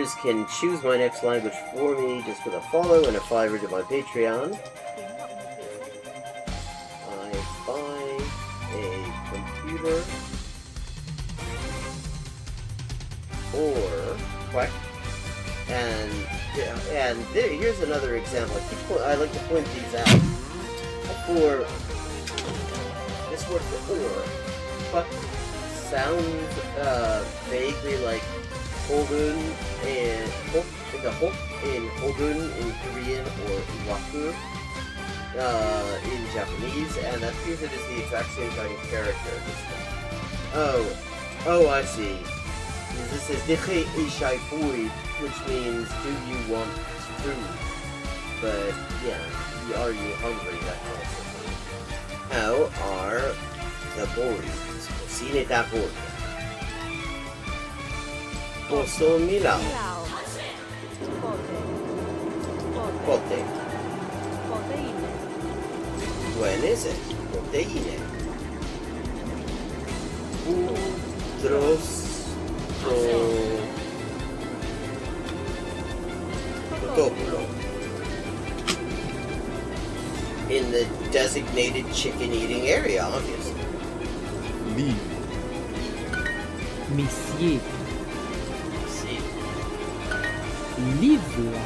viewers can choose my next language for me just with a follow and a $5 to my Patreon. I buy a computer or quack, and here's another example. I like to point these out. For this word for or, quack sounds vaguely like Hogun and the hok in Hogun in Korean or Waku in Japanese, and that appears it is the exact same kind of character. Oh, I see. This is Dikhe Ishai Pui, which means do you want food? But yeah, are you hungry? That kind of thing. How are the boys? Cine da boy. Posso Milao. Pote. When is it? Proteine. Utros. Protopulo. In the designated chicken-eating area, obviously. Liv. Monsieur. Livla.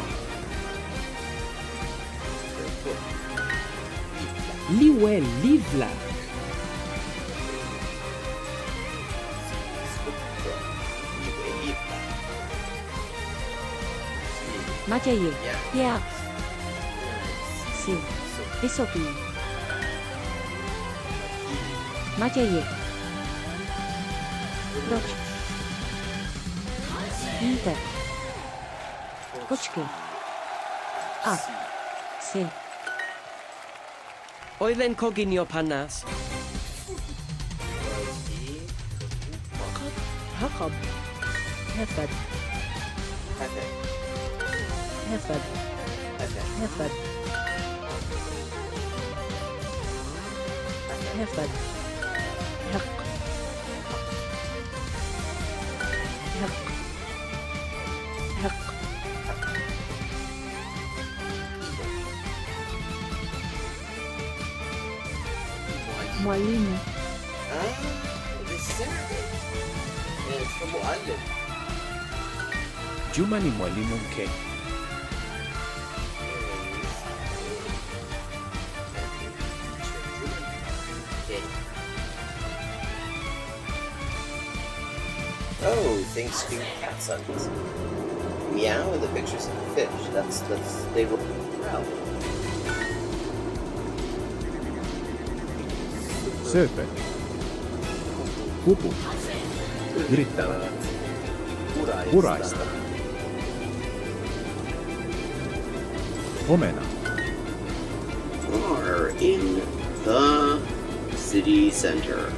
Liwe livla. 맞아요. Yeah. Sí. Eso bien. 맞아요. 그렇지. Inter. Počkej. Sí. Oilen coginio panas. Jacob. Hefed. Hefed. Hefed. Hefed. Hek. Hek. Hek. Mwalimu. This Saturday. And it's from Muallim. Juma ni mwalimu mke. Oh, thanks to cat sons. Meow and the pictures of the fish. They were proud. Sööpä. Pupu. Yrittävä. Puraista. Omena. Are in the city center.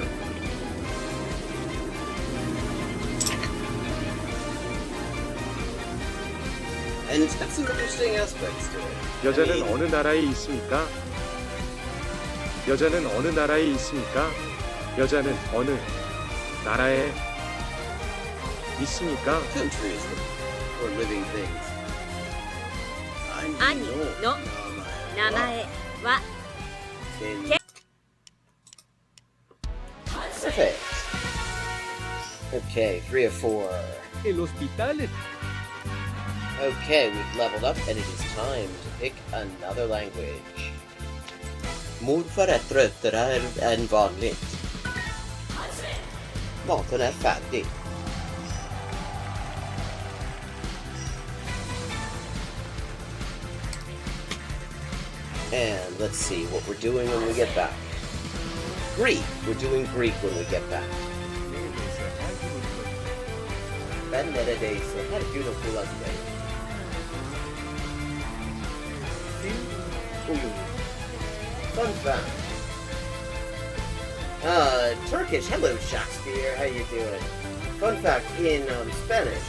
And it's got some interesting aspects to it. 여자는 어느 나라에 있습니까? 여자는 어느 나라에 있습니까? 여자는 어느 나라에 있습니까? Countries or living things. 兄の名前は Perfect. Okay, 3 of 4. El hospital. Okay, we've leveled up and it is time to pick another language. Morfar tröttare än vanligt. Maten är färdig. And let's see what we're doing when we get back. Greek. We're doing Greek when we get back. Ben neredeyse her gün okulandayım. Fun fact. Turkish. Hello, Shakespeare. How you doing? Fun fact, in Spanish,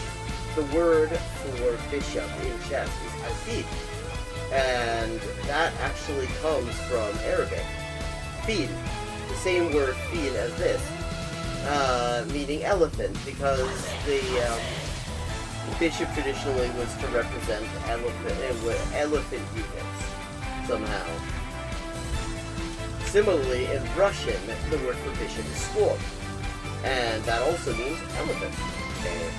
the word for bishop in chess is alfil. And that actually comes from Arabic. Fil. The same word fil as this. Meaning elephant, because the bishop traditionally was to represent elephant units somehow. Similarly, in Russian, the word for bishop is squab, and that also means elephant. Okay.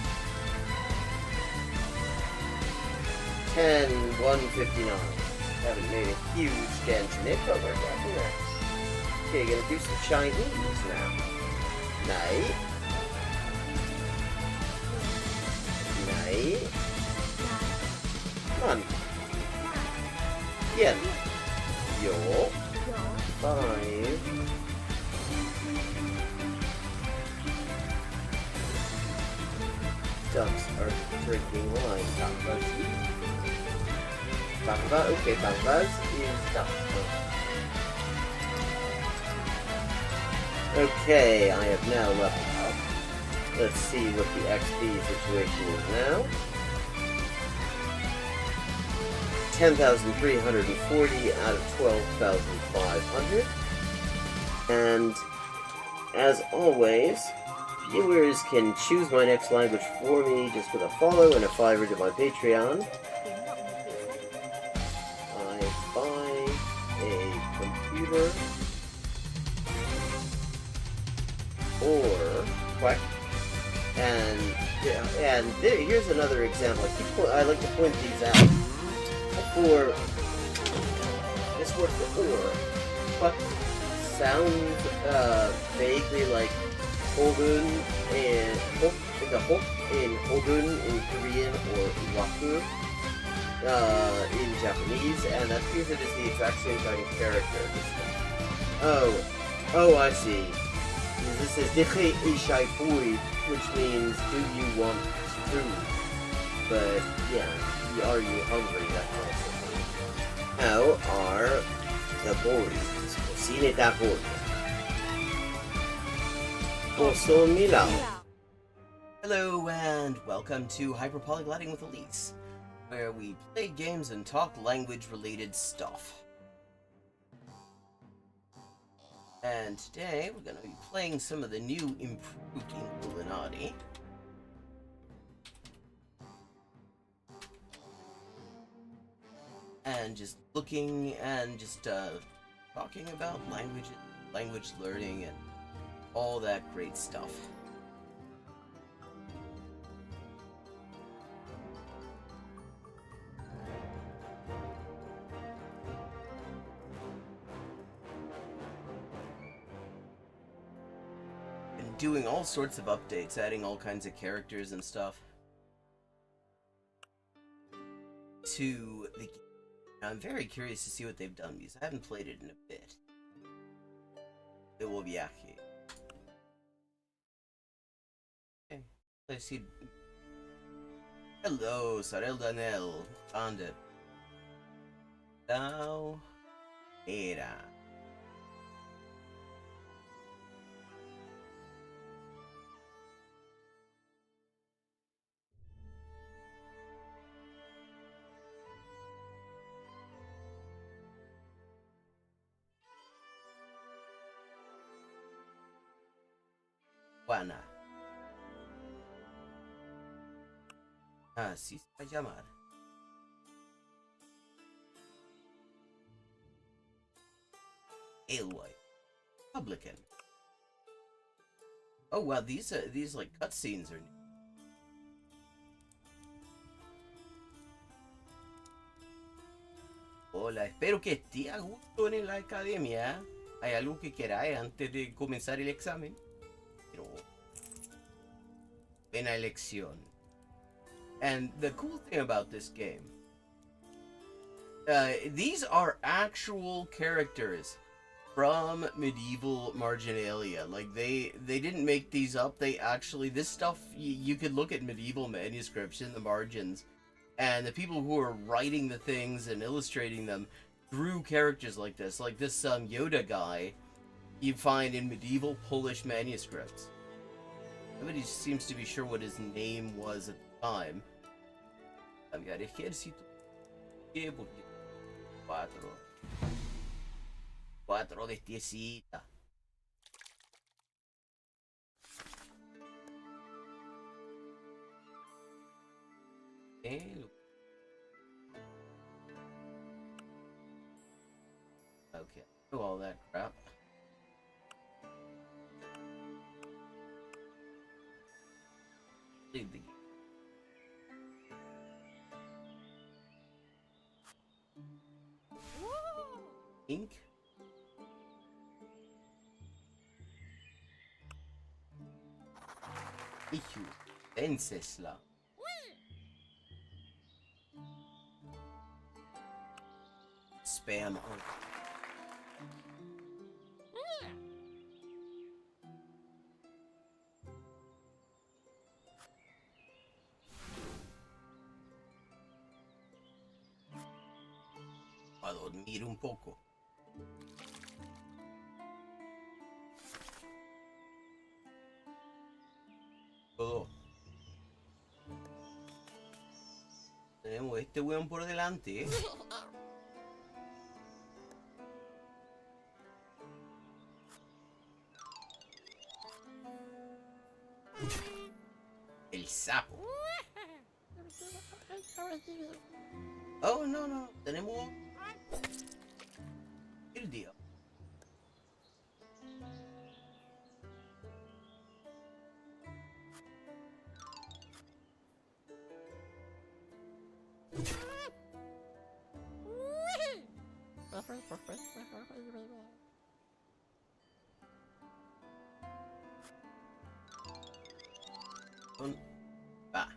10-159. Haven't made a huge dent in it, but we're getting there. Okay, gonna do some Chinese now. Nei. Nei. Man. Yen. Yo. 5. Ducks are drinking wine. Bambas. Bamba, okay, Bambas is duck. Okay, I have now leveled up. Let's see what the XP situation is now. 10,340 out of 12,500. And as always, viewers can choose my next language for me just with a follow and a $5 to my Patreon. I buy a computer or quack, and here's another example. I like to point these out. For this word for or, quack sounds vaguely like Hogun and the hok in Hogun in Korean or waku in Japanese, and that appears it is the exact same kind of character. Oh, I see. This is Dikhe Ishai Pui, which means do you want food? But yeah, are you hungry? That's also funny. How are the boys? Cocine da boy. Also Milao. Hello and welcome to Hyperpolyglotting with Elise, where we play games and talk language-related stuff. And today we're going to be playing some of the new improved Inkulinati. And just looking and just talking about language learning and all that great stuff. And doing all sorts of updates, adding all kinds of characters and stuff to the game. I'm very curious to see what they've done because I haven't played it in a bit. It will be aquí. Okay, let's see. Hello, Sarel Danel. Found it. Now, era. Juana. Así se va a llamar. Alewife. Publican. Oh wow, these like cutscenes are new. Hola, espero que esté a gusto en la academia. ¿Hay algo que queráis antes de comenzar el examen? Pero buena elección. And the cool thing about this game, these are actual characters from medieval marginalia. Like they didn't make these up. They actually, this stuff you could look at medieval manuscripts in the margins, and the people who are writing the things and illustrating them drew characters like this Yoda guy you find in medieval Polish manuscripts. Nobody seems to be sure what his name was at the time. I've got ejército. Cuatro de tiesita. Okay. Okay. Do all that crap. Leave the game. Ink. Ihu. Vencesla. Spam on. A dormir un poco. Todo. Tenemos este weón por delante, ¿eh? El sapo. Oh, no, no. Tenemos el día. Va.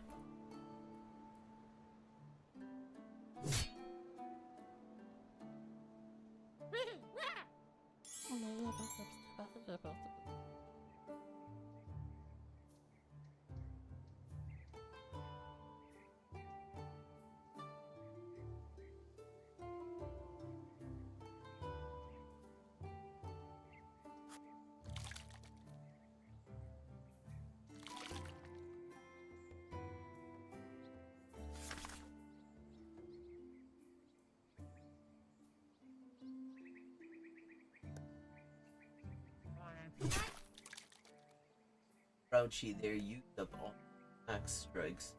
Crouchy there used up all axe strikes.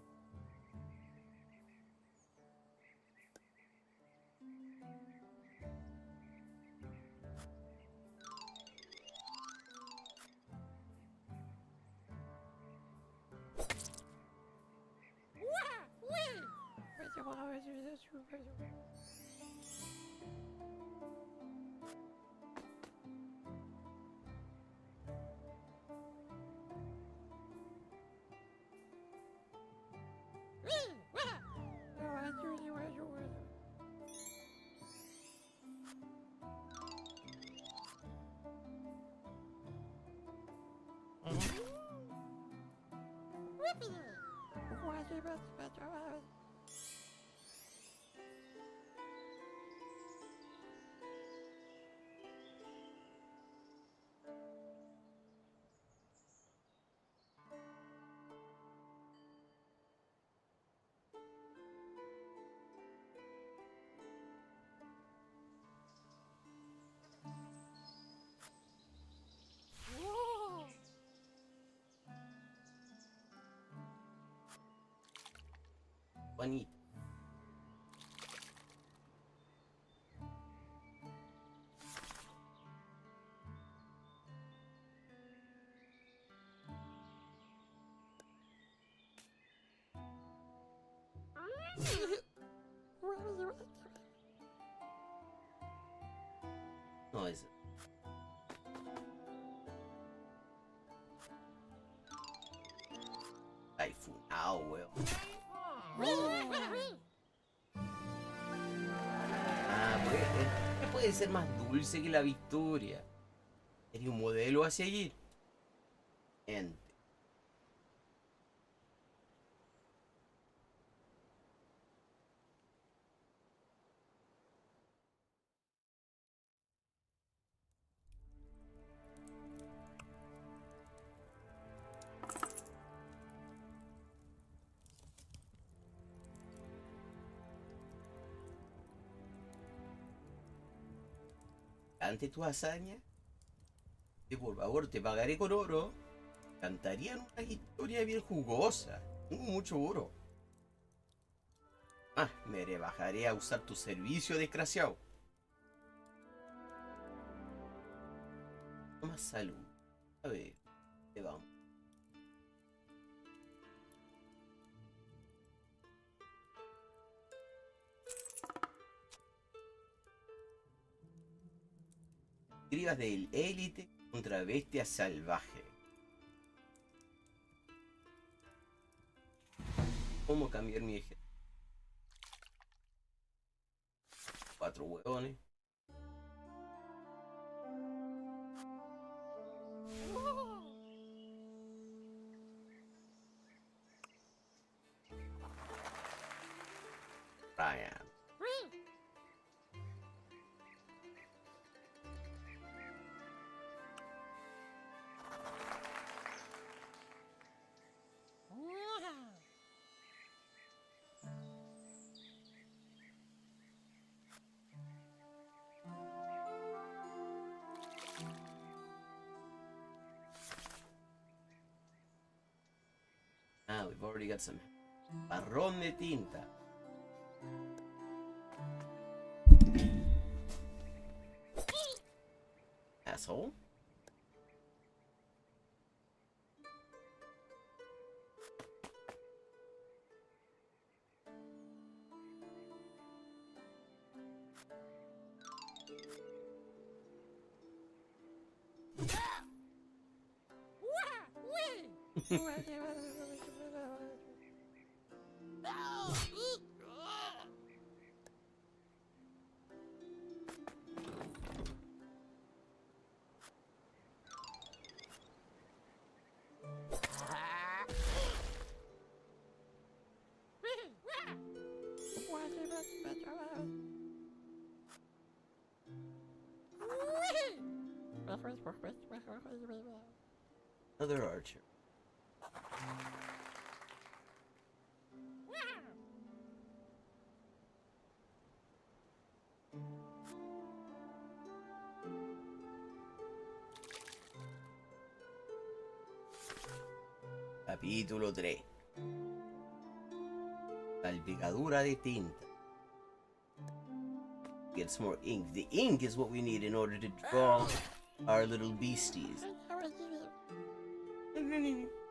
Juanito. No es. Typhoonado, weón. Ah, pues, ¿qué puede ser más dulce que la victoria? Sería un modelo a seguir. Gente. Ante tu hazaña, que por favor te pagaré con oro, cantarían una historia bien jugosa. Tengo mucho oro. Ah, me rebajaré a usar tu servicio, desgraciado. Más salud. A ver, ¿qué vamos? Escribas del élite contra bestia salvaje. ¿Cómo cambiar mi eje? 4 hueones. Ryan. Ah, we've already got some marrón de tinta. Asshole. Another archer. Capítulo 3. Salpicadura de tinta. Get some more ink. The ink is what we need in order to draw our little beasties.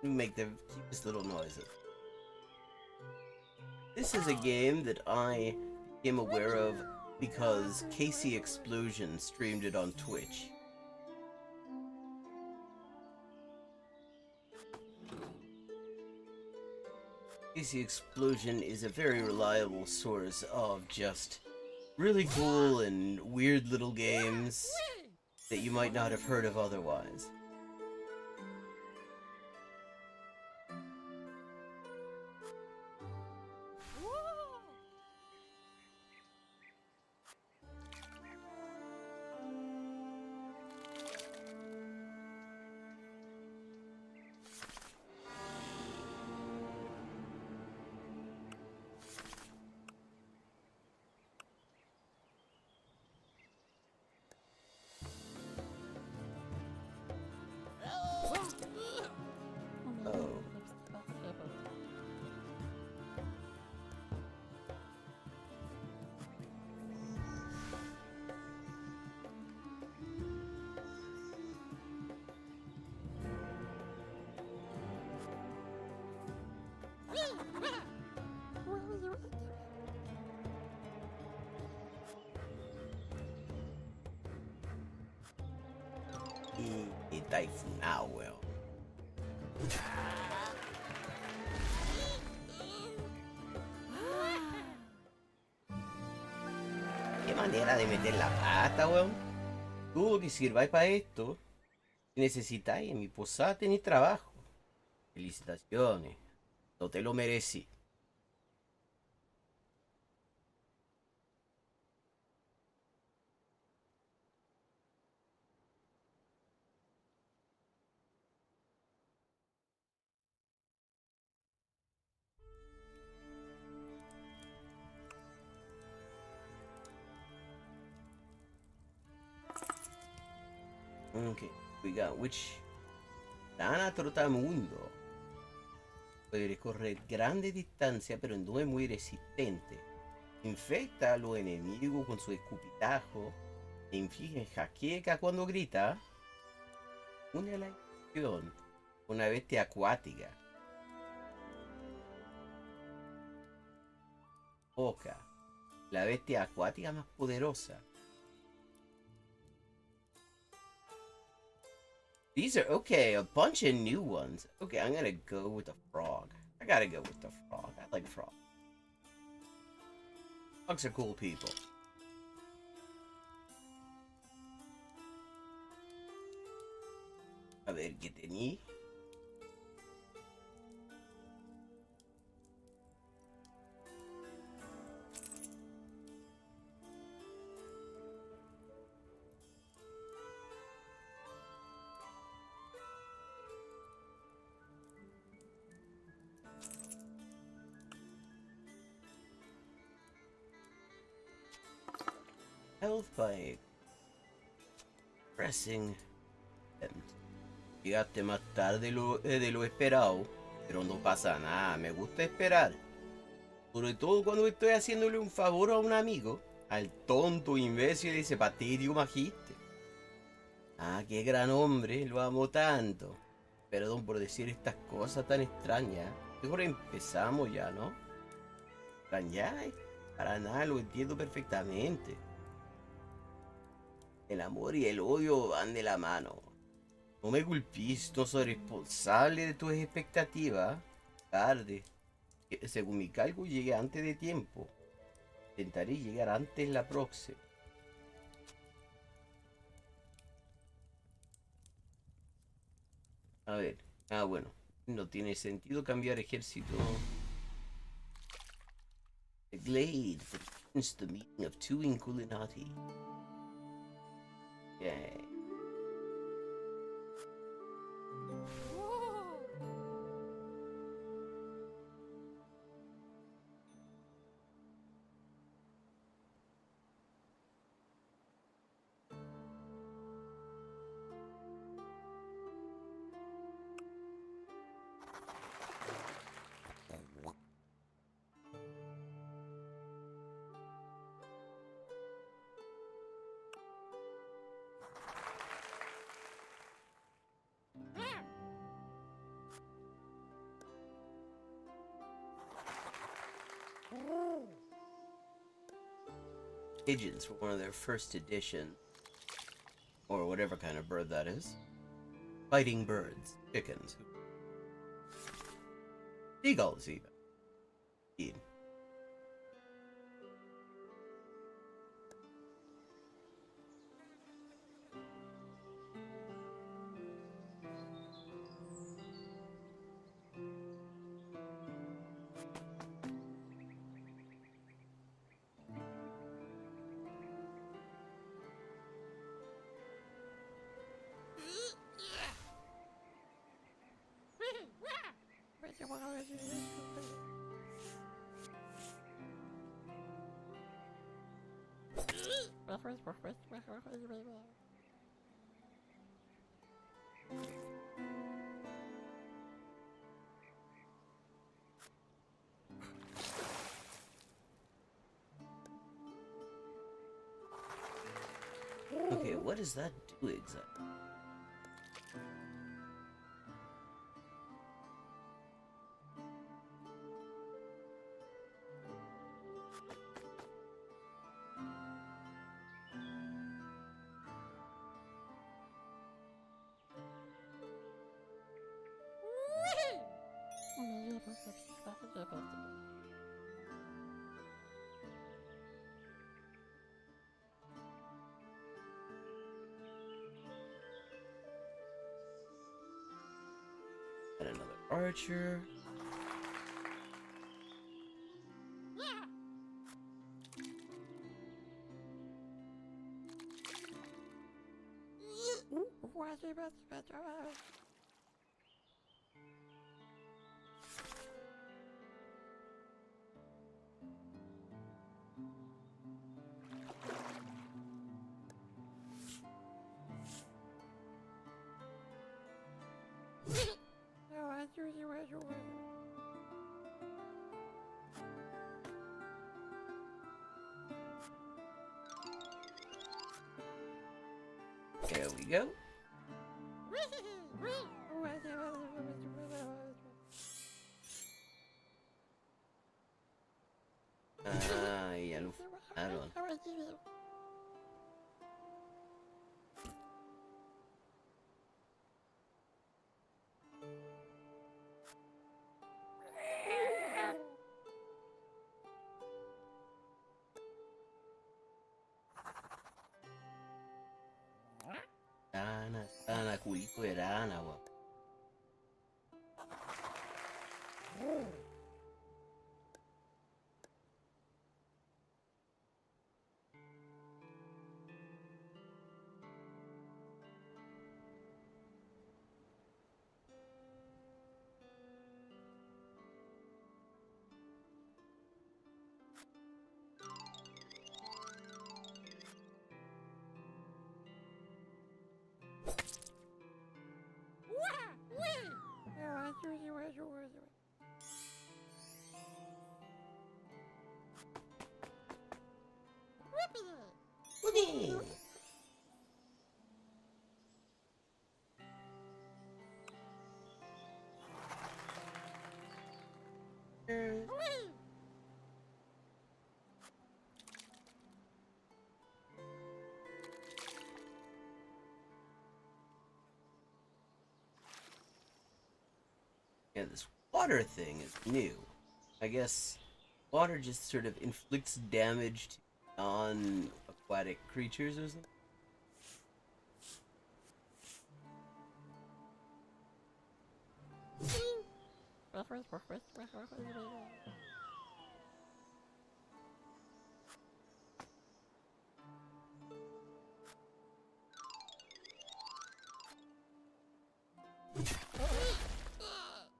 Make the cutest little noises. This is a game that I became aware of because Casey Explosion streamed it on Twitch. Casey Explosion is a very reliable source of just really cool and weird little games that you might not have heard of otherwise. Y Typhoon weón. Qué manera de meter la pata, weón. Dudo que sirváis para esto. Si necesitáis en mi posada tenéis trabajo. Felicitaciones. No te lo merecí. Okay, we got which Dana Trotamundo puede recorrer grande distancia, pero no es muy resistente. Infecta a los enemigos con su escupitajo e inflige jaqueca cuando grita. Une a la infección una bestia acuática. Oca, la bestia acuática más poderosa. These are okay, a bunch of new ones. Okay, I'm gonna go with the frog. I gotta go with the frog. I like frogs. Frogs are cool people. A ver, ¿qué tení? Health Pipe. Pressing. Llegaste más tarde de lo esperado, pero no pasa nada, me gusta esperar. Sobre todo cuando estoy haciéndole un favor a un amigo, al tonto imbécil ese patético magíster. Ah, qué gran hombre, lo amo tanto. Perdón por decir estas cosas tan extrañas. Mejor empezamos ya, ¿no? ¿Extrañáis? Para nada, lo entiendo perfectamente. El amor y el odio van de la mano. No me culpís, no soy responsable de tus expectativas. Tarde. Según mi cálculo, llegué antes de tiempo. Intentaré llegar antes la próxima. A ver. Ah, bueno. No tiene sentido cambiar ejército. A glade for the meeting of two Inkulinati. Yay. Pigeons were one of their first edition, or whatever kind of bird that is. Fighting birds, chickens, seagulls even. Indeed. Okay, what does that do exactly? And another archer. There we go. Ah, ya lo fumaron. Rana, culito de rana, weón. Yeah, this water thing is new. I guess water just sort of inflicts damage to non-aquatic creatures or something.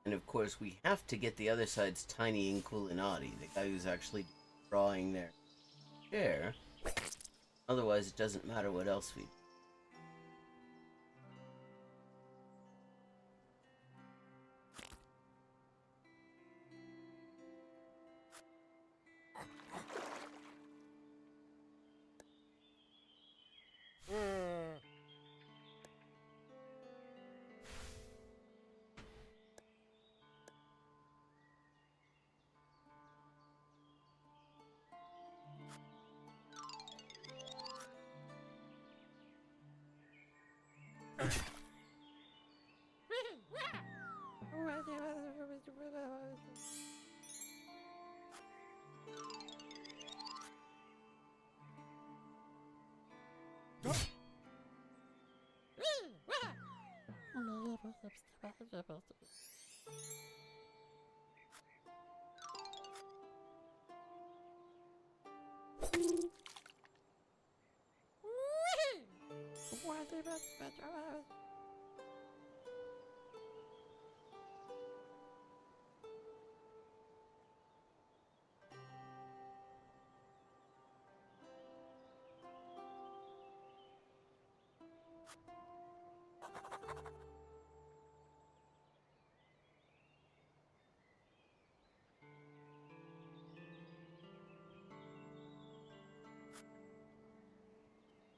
And of course, we have to get the other side's tiny Inkulinati, the guy who's actually drawing their chair. Otherwise, it doesn't matter what else we do.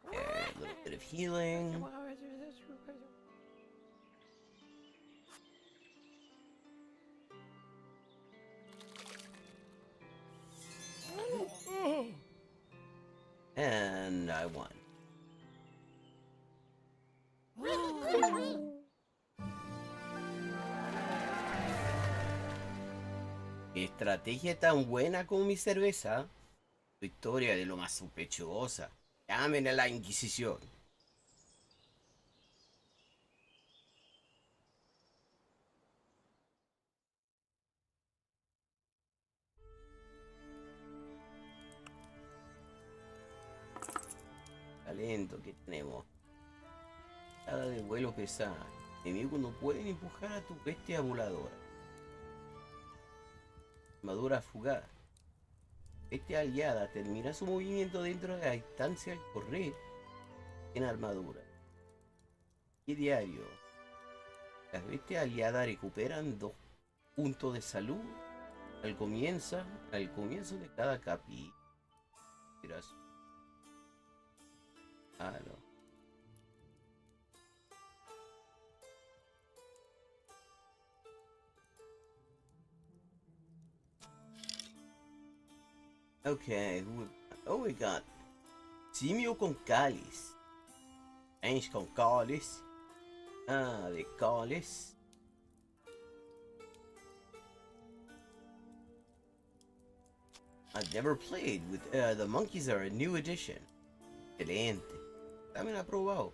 A little bit of healing. And I won. Estrategia tan buena como mi cerveza. Victoria de lo más sospechosa. Llamen a la Inquisición. Talento que tenemos. Nada de vuelo pesado. Enemigos no pueden empujar a tu bestia voladora. Armadura fugaz. Bestia aliada termina su movimiento dentro de la distancia al correr en armadura. Y diario. Las bestias aliadas recuperan 2 puntos de salud al comienzo de cada capítulo. Ah, no. Okay, oh, we got simio con cáliz. Range con cáliz. Ah, the cáliz. I've never played with the monkeys are a new addition. Excelente. También aprobado.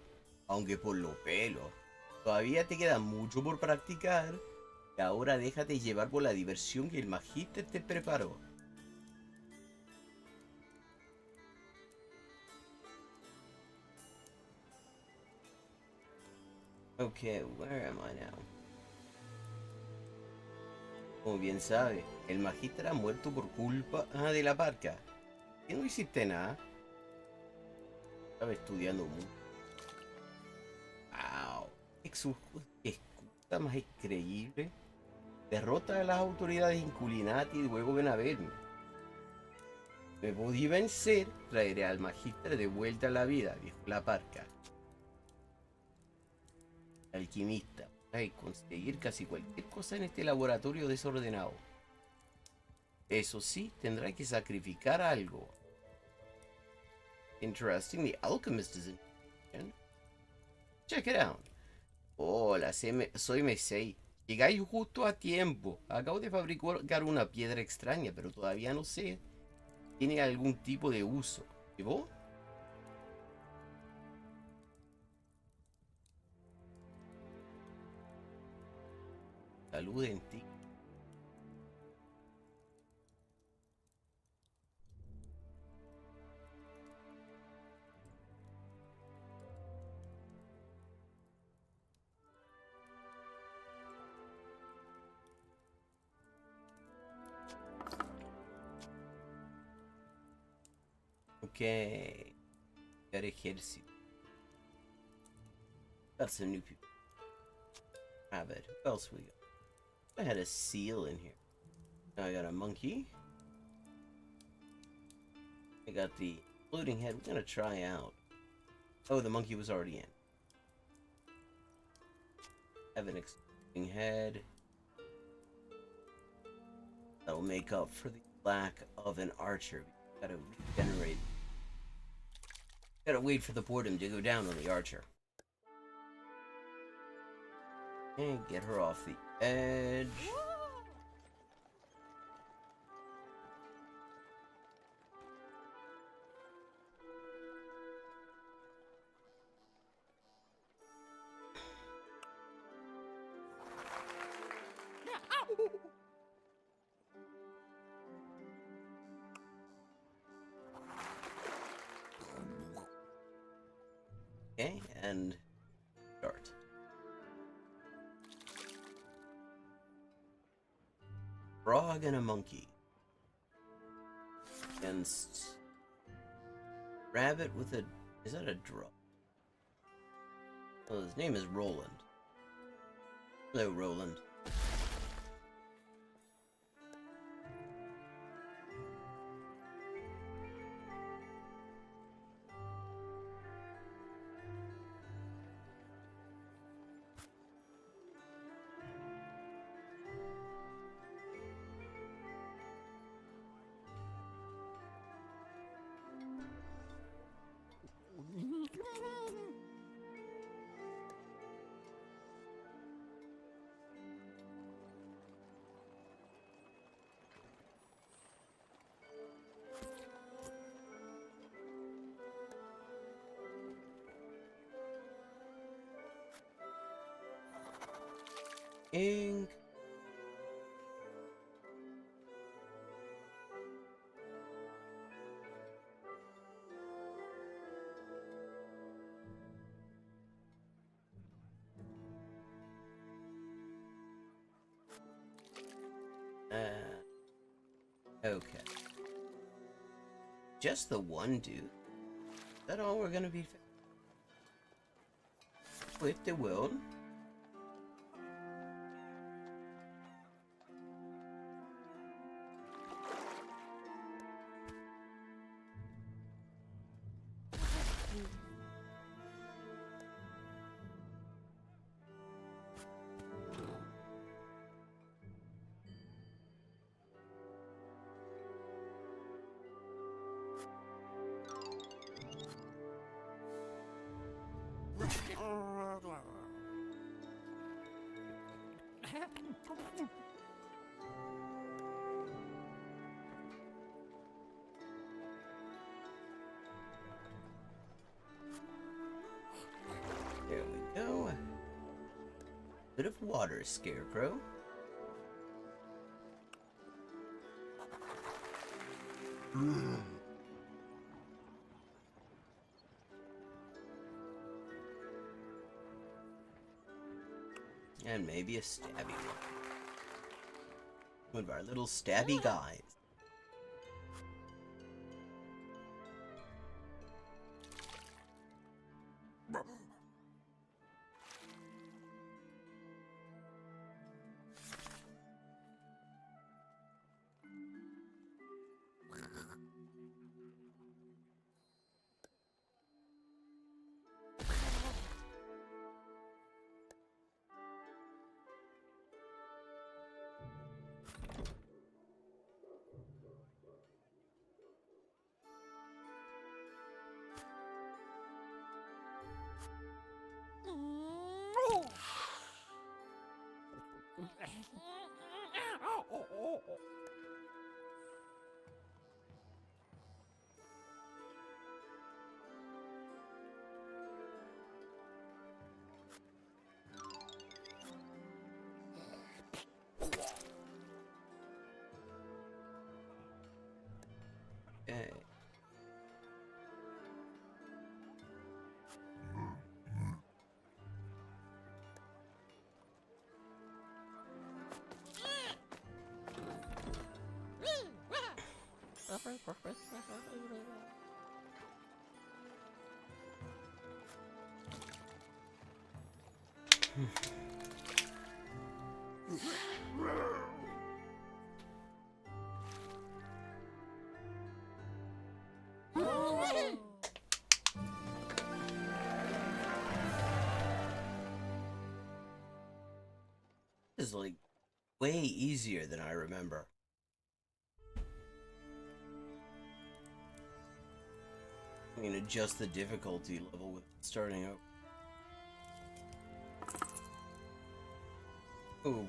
Aunque por los pelos. Todavía te queda mucho por practicar. Y ahora déjate llevar por la diversión que el magíster te preparó. Okay, where am I now? Como bien sabe, el magíster ha muerto por culpa de la parca. ¿Y no hiciste nada? Estaba estudiando mucho. ¡Wow! ¡Qué excusa más increíble! Derrota a las autoridades Inkulinati y luego ven a verme. Me podí vencer, traeré al magíster de vuelta a la vida, dijo la parca. Alquimista, hay conseguir casi cualquier cosa en este laboratorio desordenado. Eso sí, tendrá que sacrificar algo. Interesting, the alchemist is in. Check it out. Hola, soy Mesei. Llegáis justo a tiempo. Acabo de fabricar una piedra extraña, pero todavía no sé. Tiene algún tipo de uso. ¿Y vos? Salud en ti. Okay. Got ejército. Got some new people. Rabbit. Who else we got? I had a seal in here. Now I got a monkey. I got the floating head. We're gonna try out. Oh, the monkey was already in. Have an exploding head. That'll make up for the lack of an archer. Gotta regenerate. Gotta wait for the boredom to go down on the archer. And get her off the edge. Okay, and start. Frog and a monkey against rabbit with a... Is that a drum? Well, his name is Roland. Hello, Roland. Ink. Okay. Just the one dude? Is that all we're gonna be? With the world? There we go. Bit of water, Scarecrow. And maybe a stabby one. One of our little stabby guys. Okay. This is like way easier than I remember. I can adjust the difficulty level with starting out. Oh,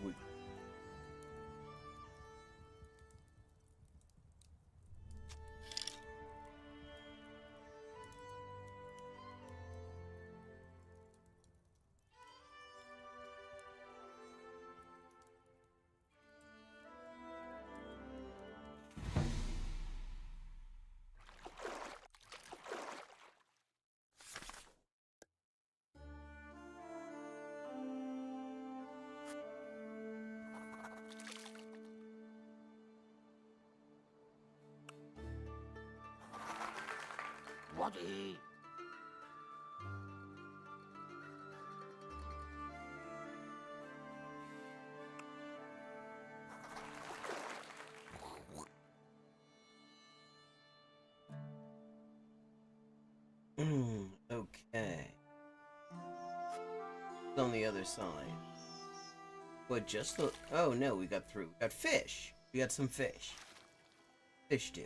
okay. It's on the other side. What, just the... Oh, no, we got through. We got fish. We got some fish. Fish stew.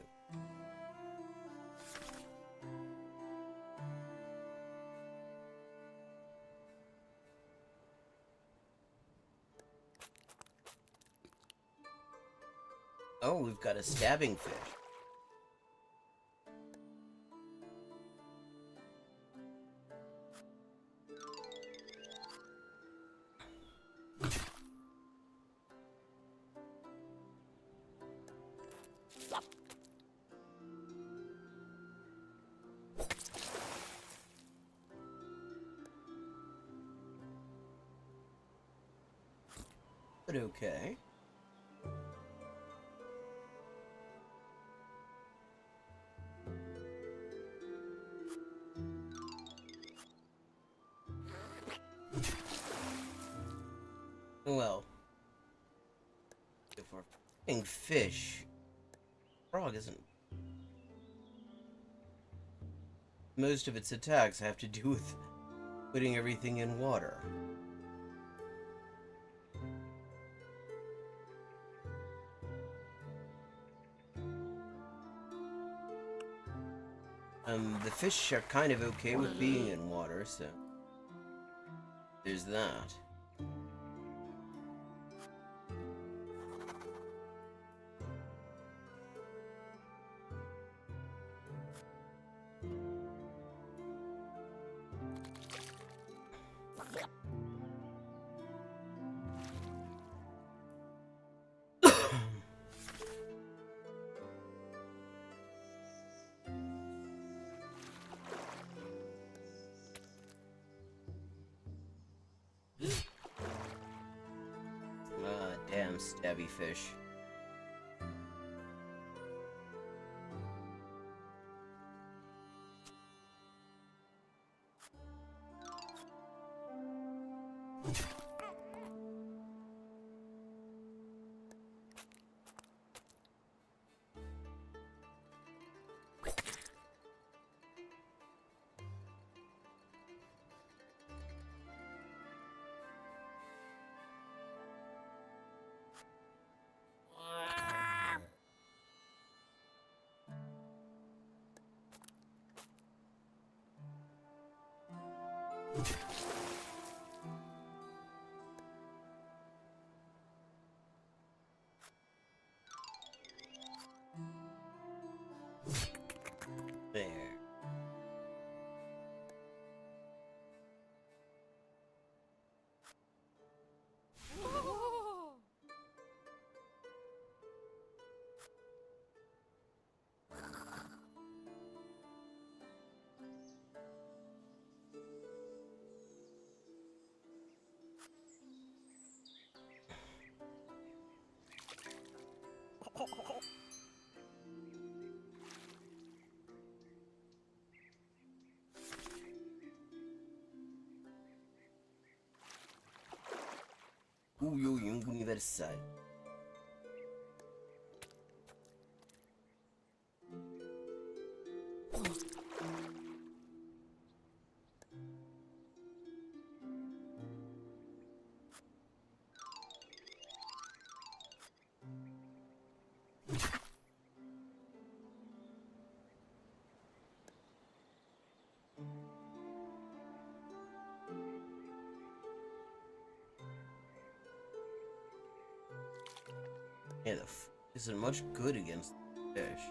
Oh, we've got a stabbing fish. But okay. Well, if we're eating fish, frog isn't. Most of its attacks have to do with putting everything in water. The fish are kind of okay with being in water, so there's that. stabby fish. There. Uy, un universal. Yeah, the isn't much good against the fish.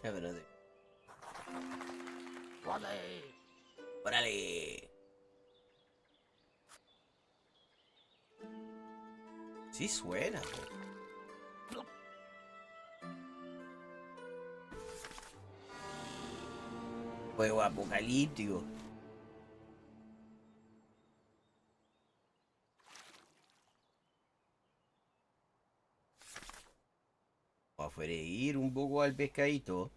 Have another. ¡Órale! Sí suena. Juego apocalíptico. Vamos a freír un poco al pescadito.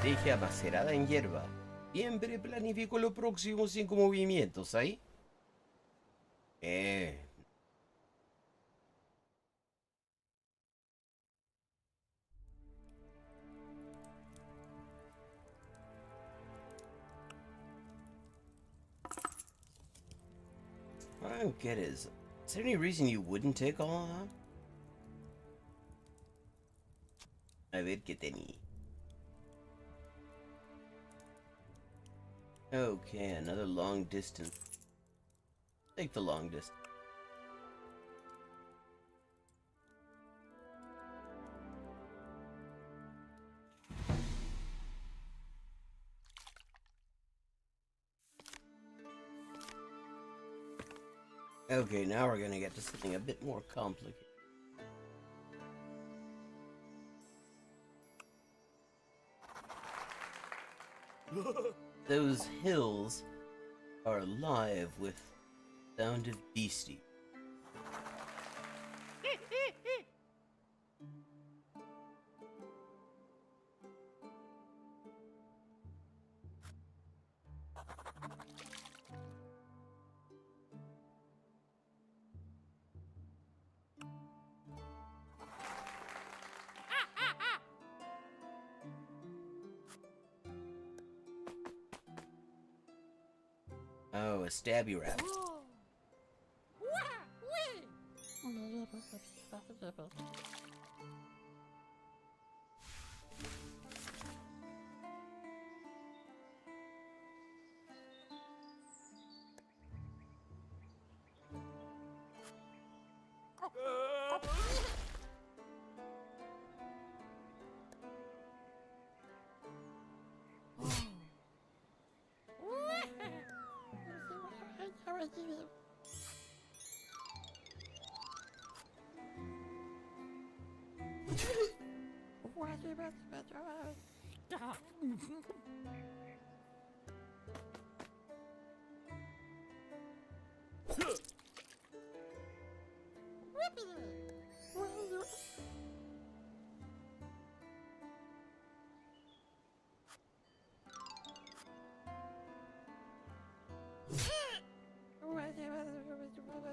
Estrategia macerada en hierba. Siempre planifico los próximos 5 movimientos, ¿ahí? I don't get it. Is there any reason you wouldn't take all that? A ver qué tenía. Okay, another long distance. Take the long distance. Okay, now we're gonna get to something a bit more complicated. Those hills are alive with sound of beastie. Oh, a stabby rabbit.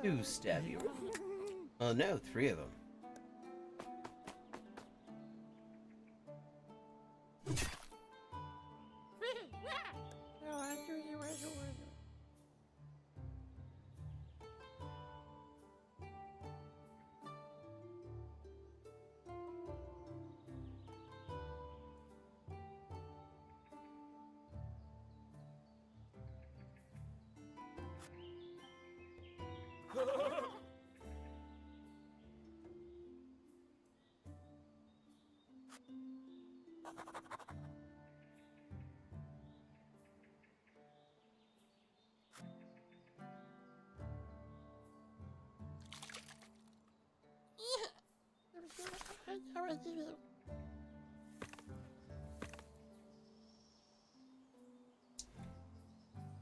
Two stabby rabbits. Oh no, three of them.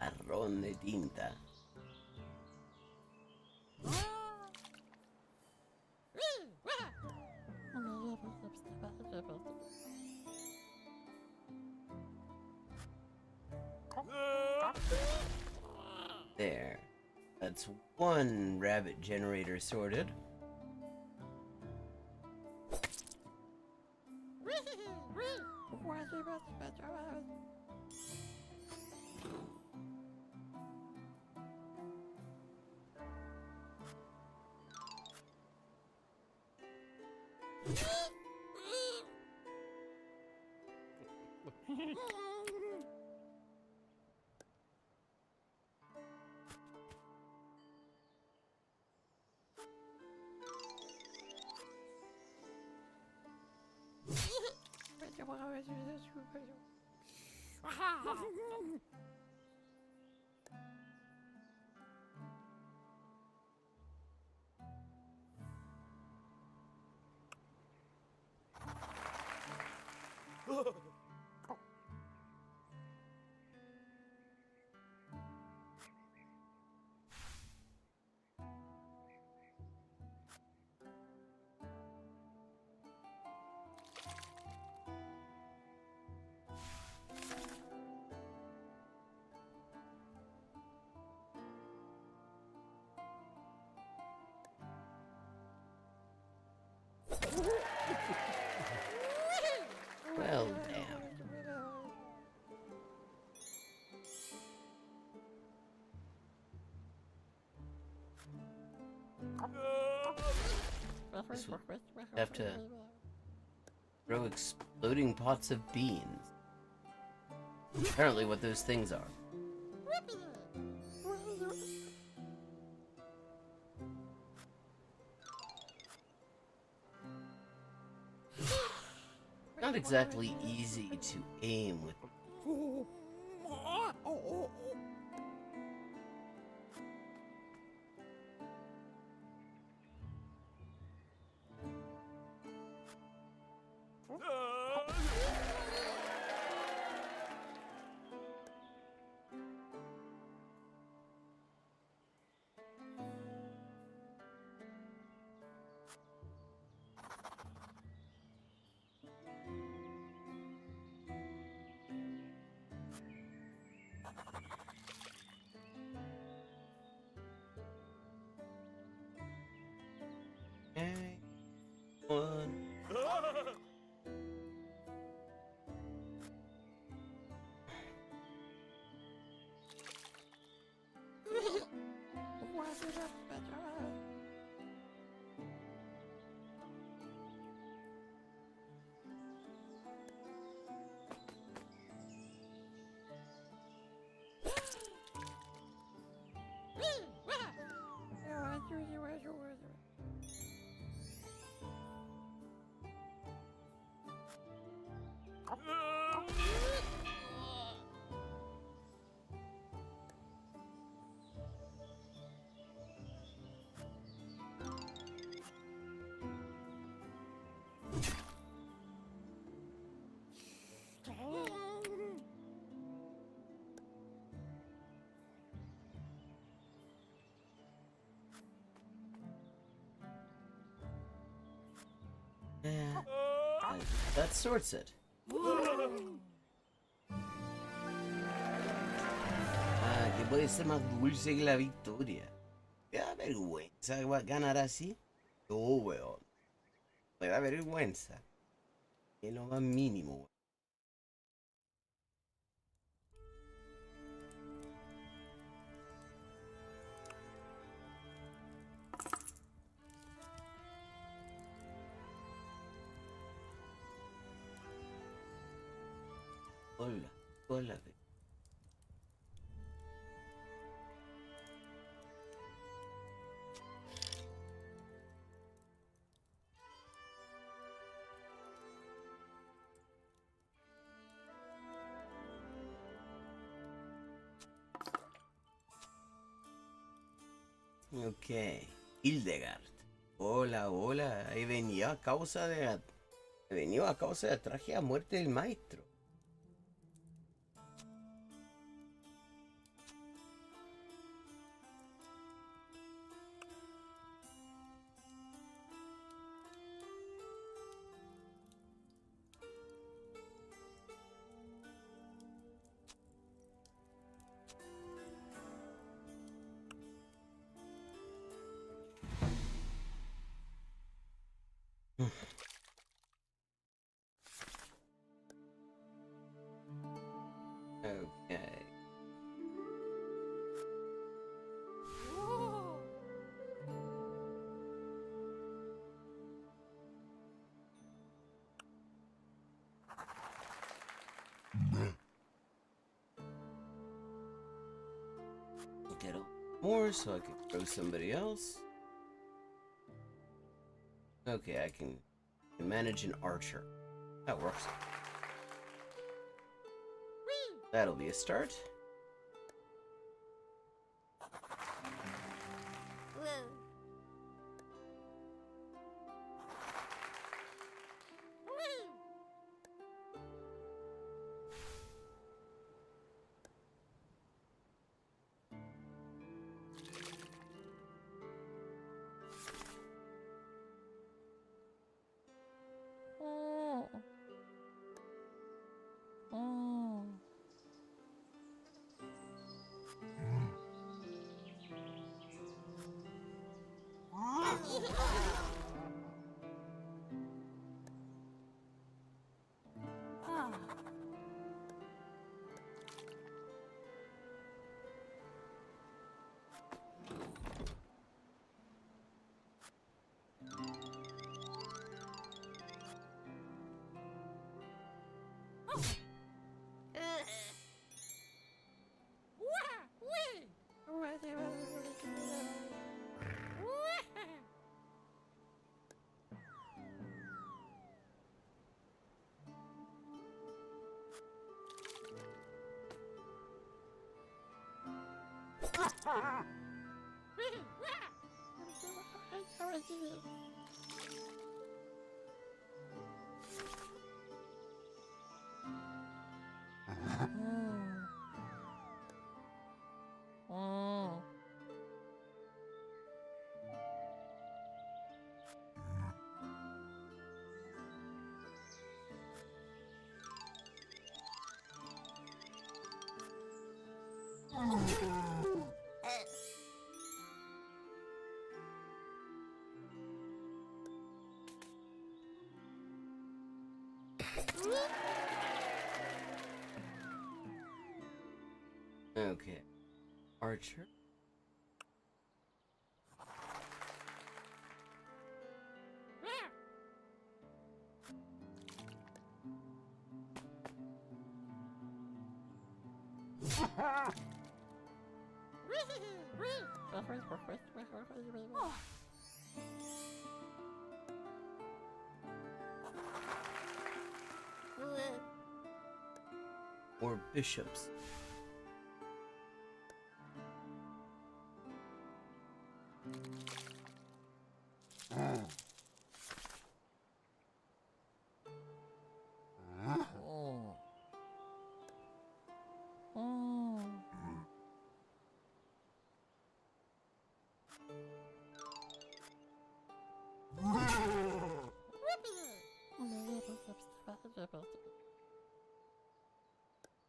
Arrone tinta. There. That's one rabbit generator sorted. Well, damn. This will have to throw exploding pots of beans. Apparently what those things are. Not exactly easy to aim with. Yeah, that sorts it. Ah, que puede ser más dulce que la victoria. Me da vergüenza ganar así. No, weón. Me da vergüenza. Es lo más mínimo, weón. Hola, hola. Ok, Hildegard. Hola, hola. He venido a causa de... He venido a causa de la trágica muerte del maestro. Okay. Get more so I can throw somebody else. Okay, I can manage an archer. That works. That'll be a start. Okay. Archer. Or bishops.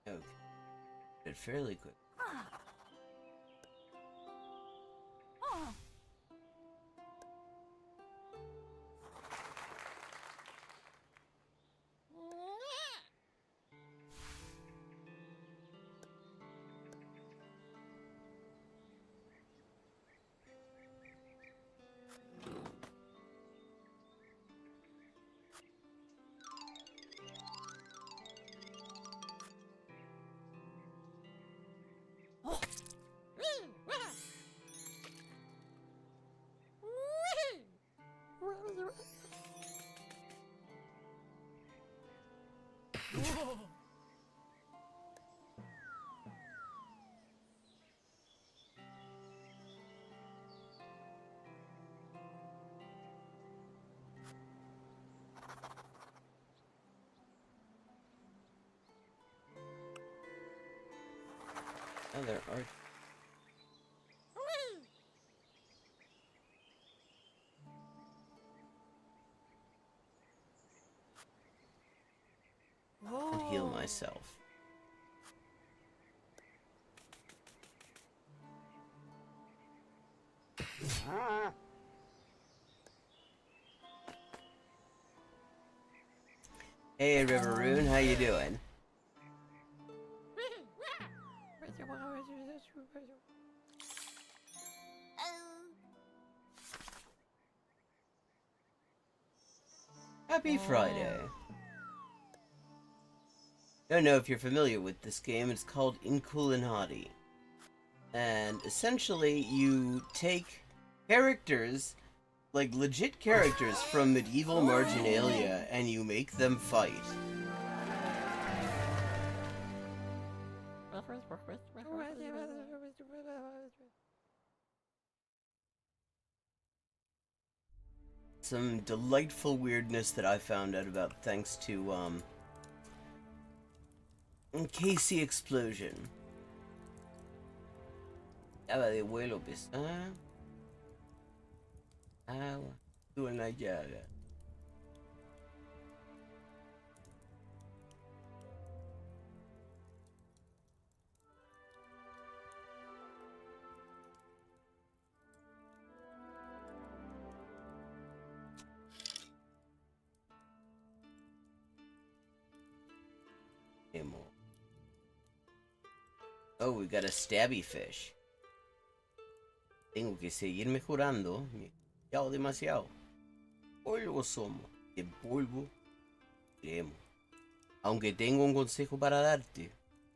Okay. Did fairly quick. Oh, there are. And heal myself. Hey Riveroon, how you doing? Happy Friday. Don't know if you're familiar with this game. It's called Inkulinati. And essentially you take characters, like legit characters from medieval marginalia, and you make them fight. Some delightful weirdness that I found out about thanks to, Casey Explosion. Agua de vuelo pesada. Agua. Tú en la llaga. Oh, we got a stabby fish. Tengo que seguir mejorando. Yao demasiado. Polvo somos. Y en polvo iremos. Aunque tengo un consejo para darte.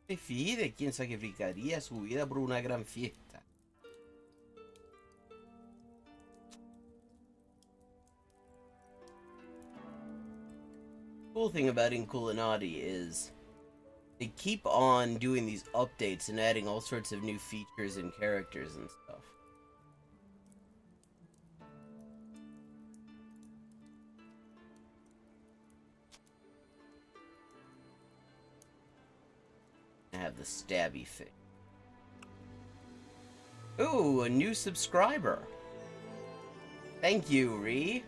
Te fíes de quien sacrificaría su vida por una gran fiesta. Cool thing about Inkulinati is they keep on doing these updates and adding all sorts of new features and characters and stuff. I have the stabby fish. Ooh, a new subscriber. Thank you, Ree.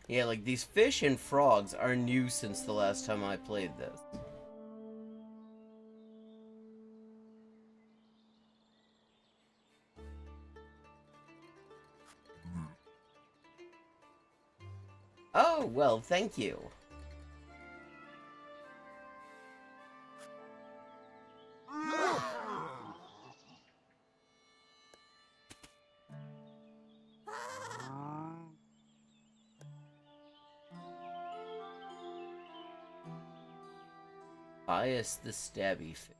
Yeah, like, these fish and frogs are new since the last time I played this. Oh, well, thank you. Bias the stabby fish.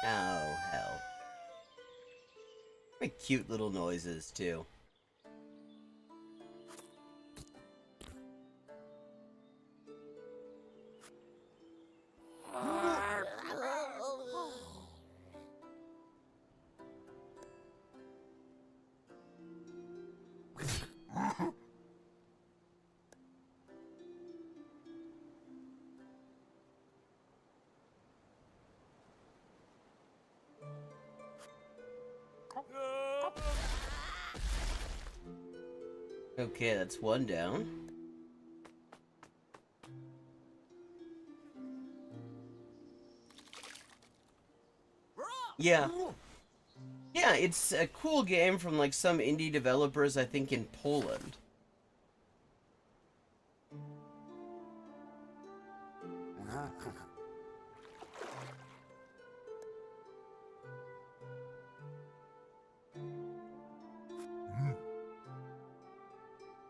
Oh, hell. Very cute little noises, too. Okay, that's one down. Yeah. Yeah, it's a cool game from like some indie developers, I think, in Poland.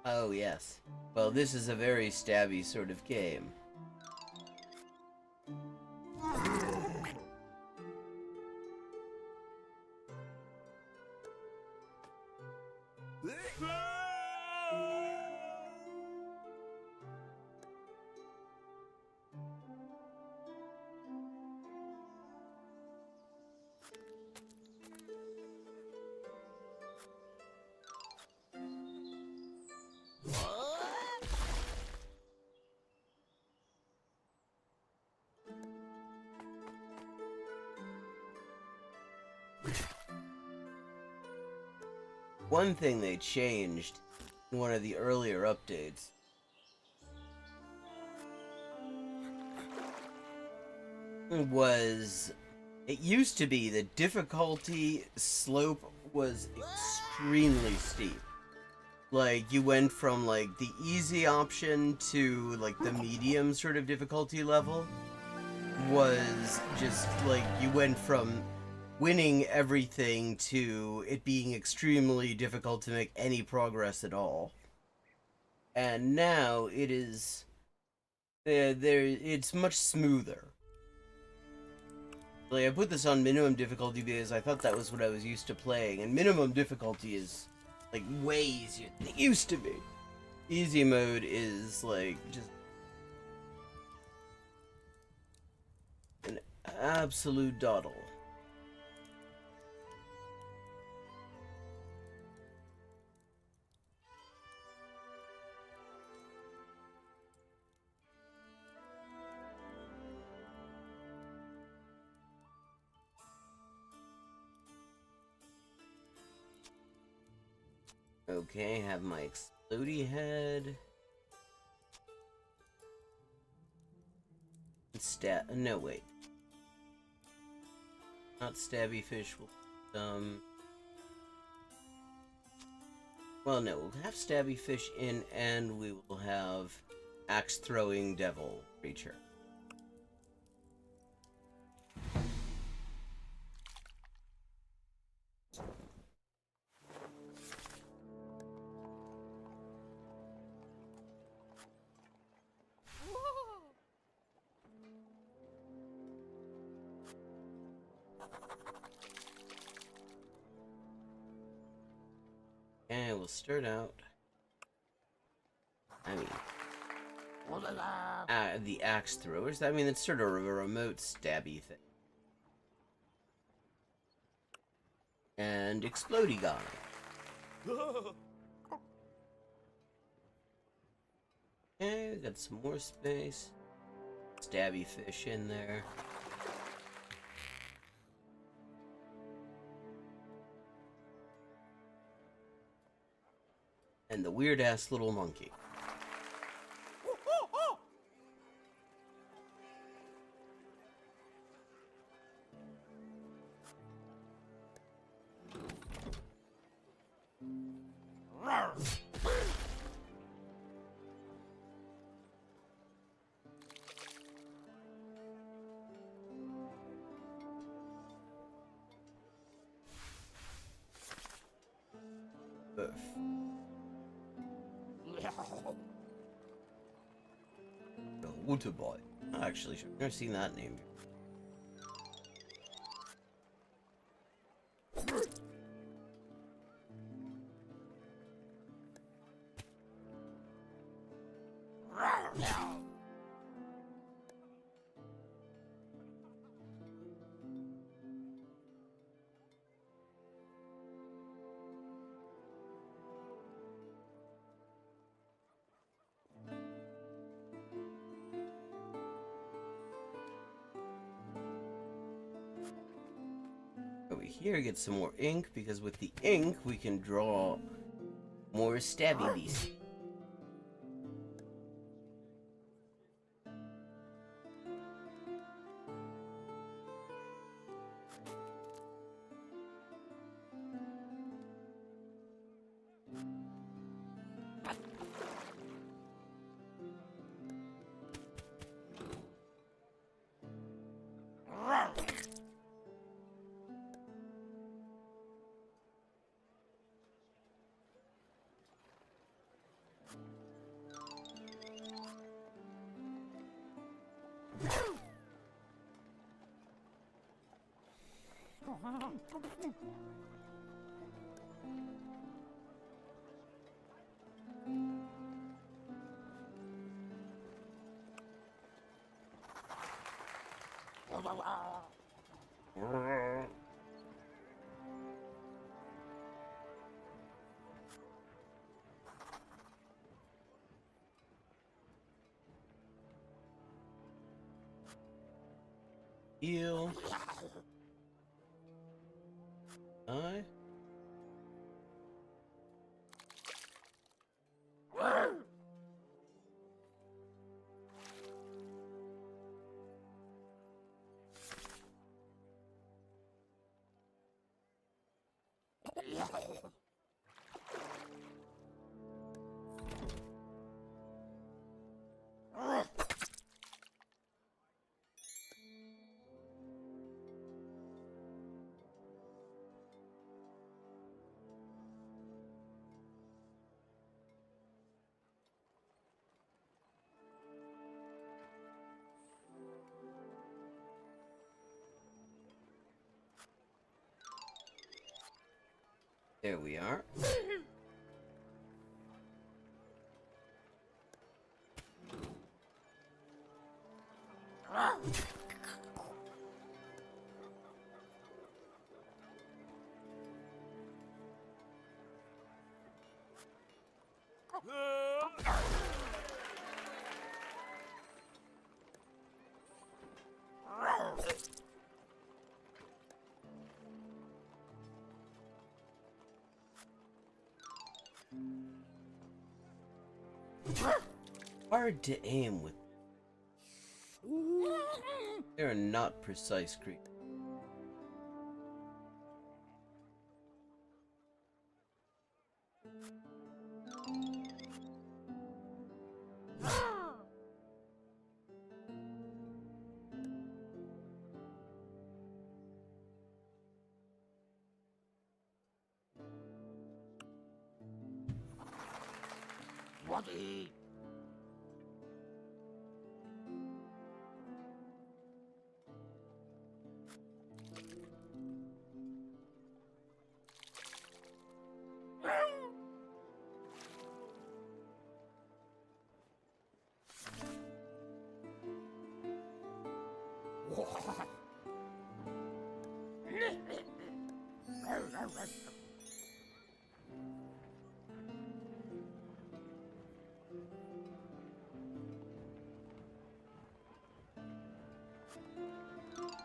Oh, yes. Well, this is a very stabby sort of game. One thing they changed in one of the earlier updates was it used to be the difficulty slope was extremely steep. Like, you went from like the easy option to like the medium sort of difficulty level was just like you went from winning everything to it being extremely difficult to make any progress at all. And now it is it's much smoother. Like, I put this on minimum difficulty because I thought that was what I was used to playing, and minimum difficulty is like way easier than it used to be. Easy mode is like just an absolute doddle. Okay, have my explodey head. No, wait. Not stabby fish. Well, no, we'll have stabby fish in, and we will have axe throwing devil creature. And we'll start out. I mean, the axe throwers. I mean, it's sort of a remote stabby thing. And explodey guy. Okay, we got some more space. Stabby fish in there. And the weird-ass little monkey. The water boy. Actually, I've never seen that name. Over here, get some more ink, because with the ink we can draw more stabby beasts. Heal. I. There we are. Hard to aim with. They're not precise creatures.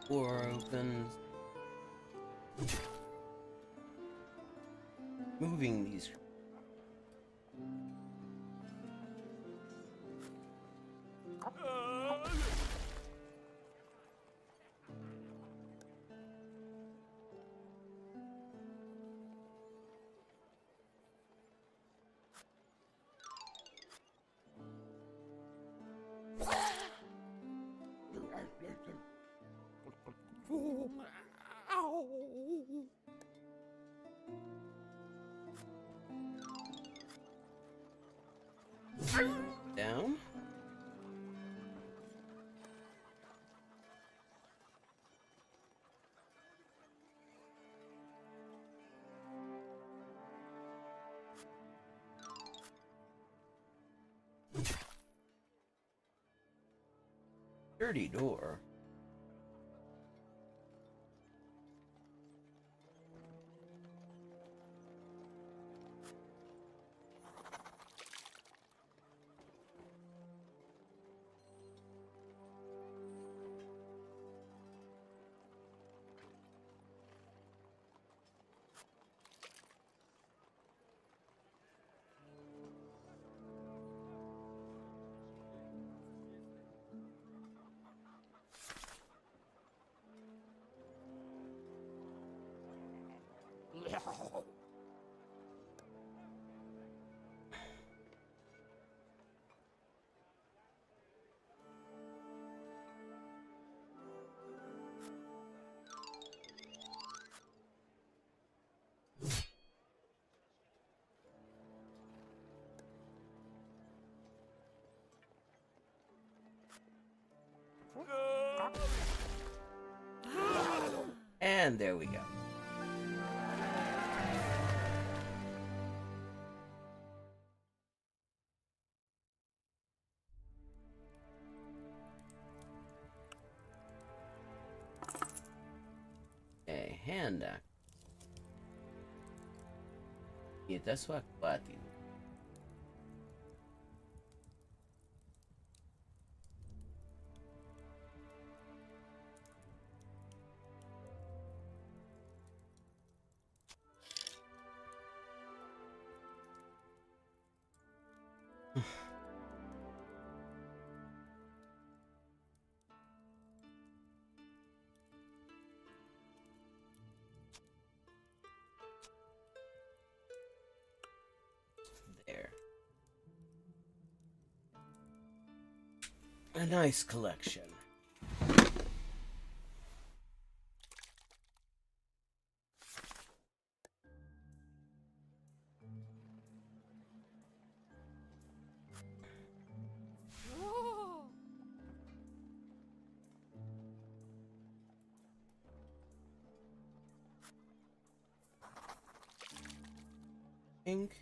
Door opens. Moving these. Down. Dirty door. And there we go. A hand act. Kita swakwati. There. A nice collection. Ink.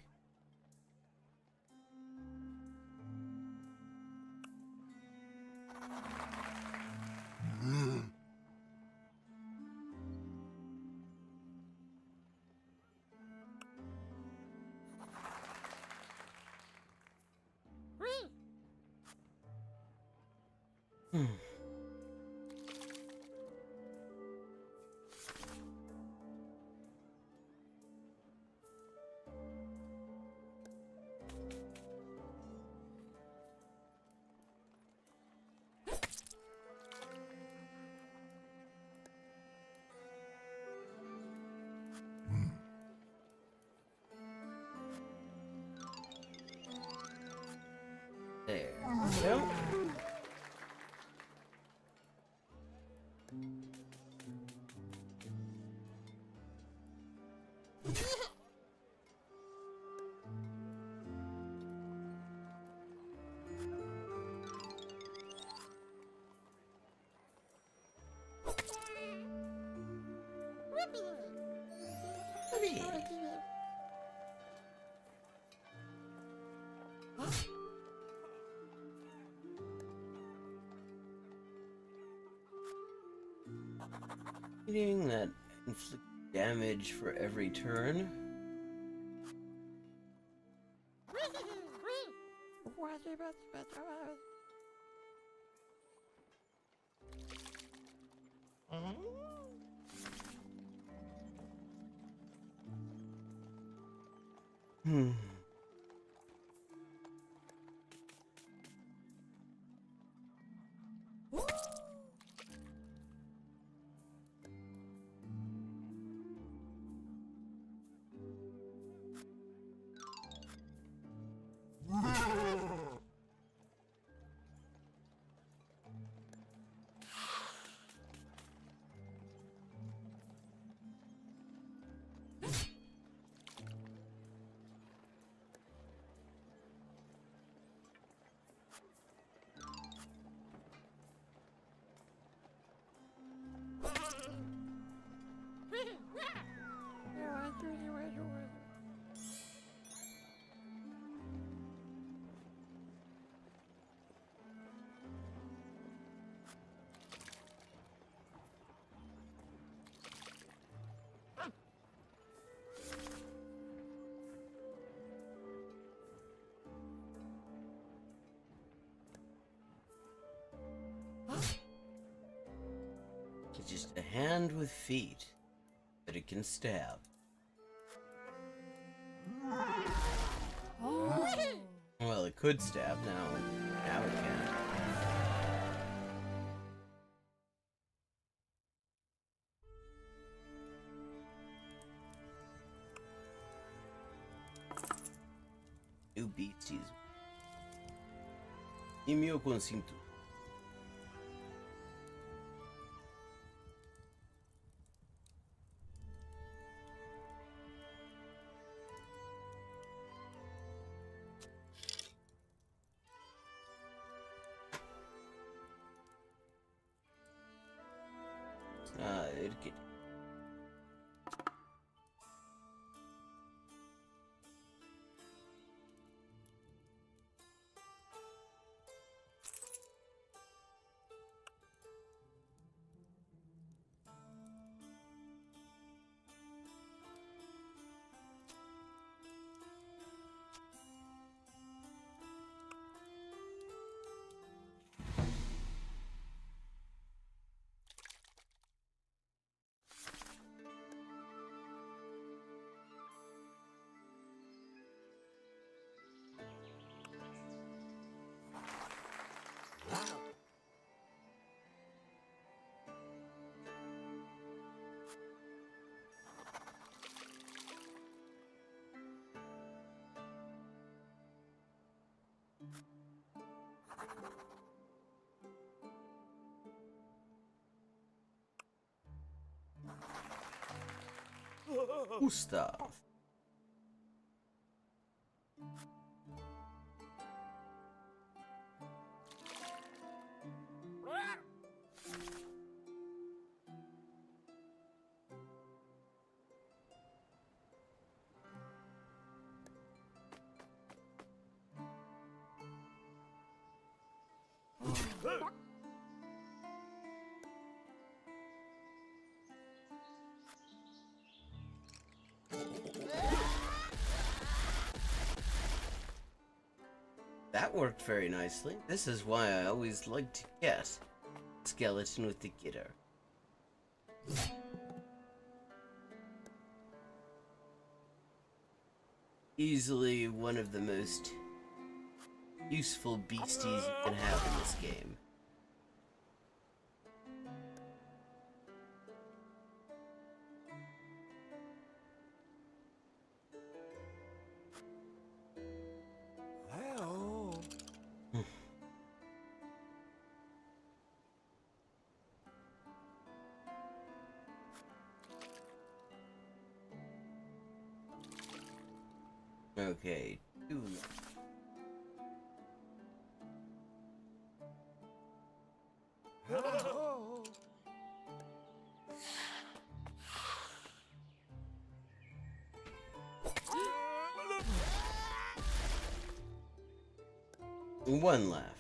There. Nope. Eating that inflict damage for every turn. Hmm. It's just a hand with feet, but it can stab. Well, it could stab now. Now it can. New beasties. E mio consinto. Erkek. Gustav. That worked very nicely. This is why I always like to get skeleton with the gitter. Easily one of the most useful beasties you can have in this game. Okay, two left. One left.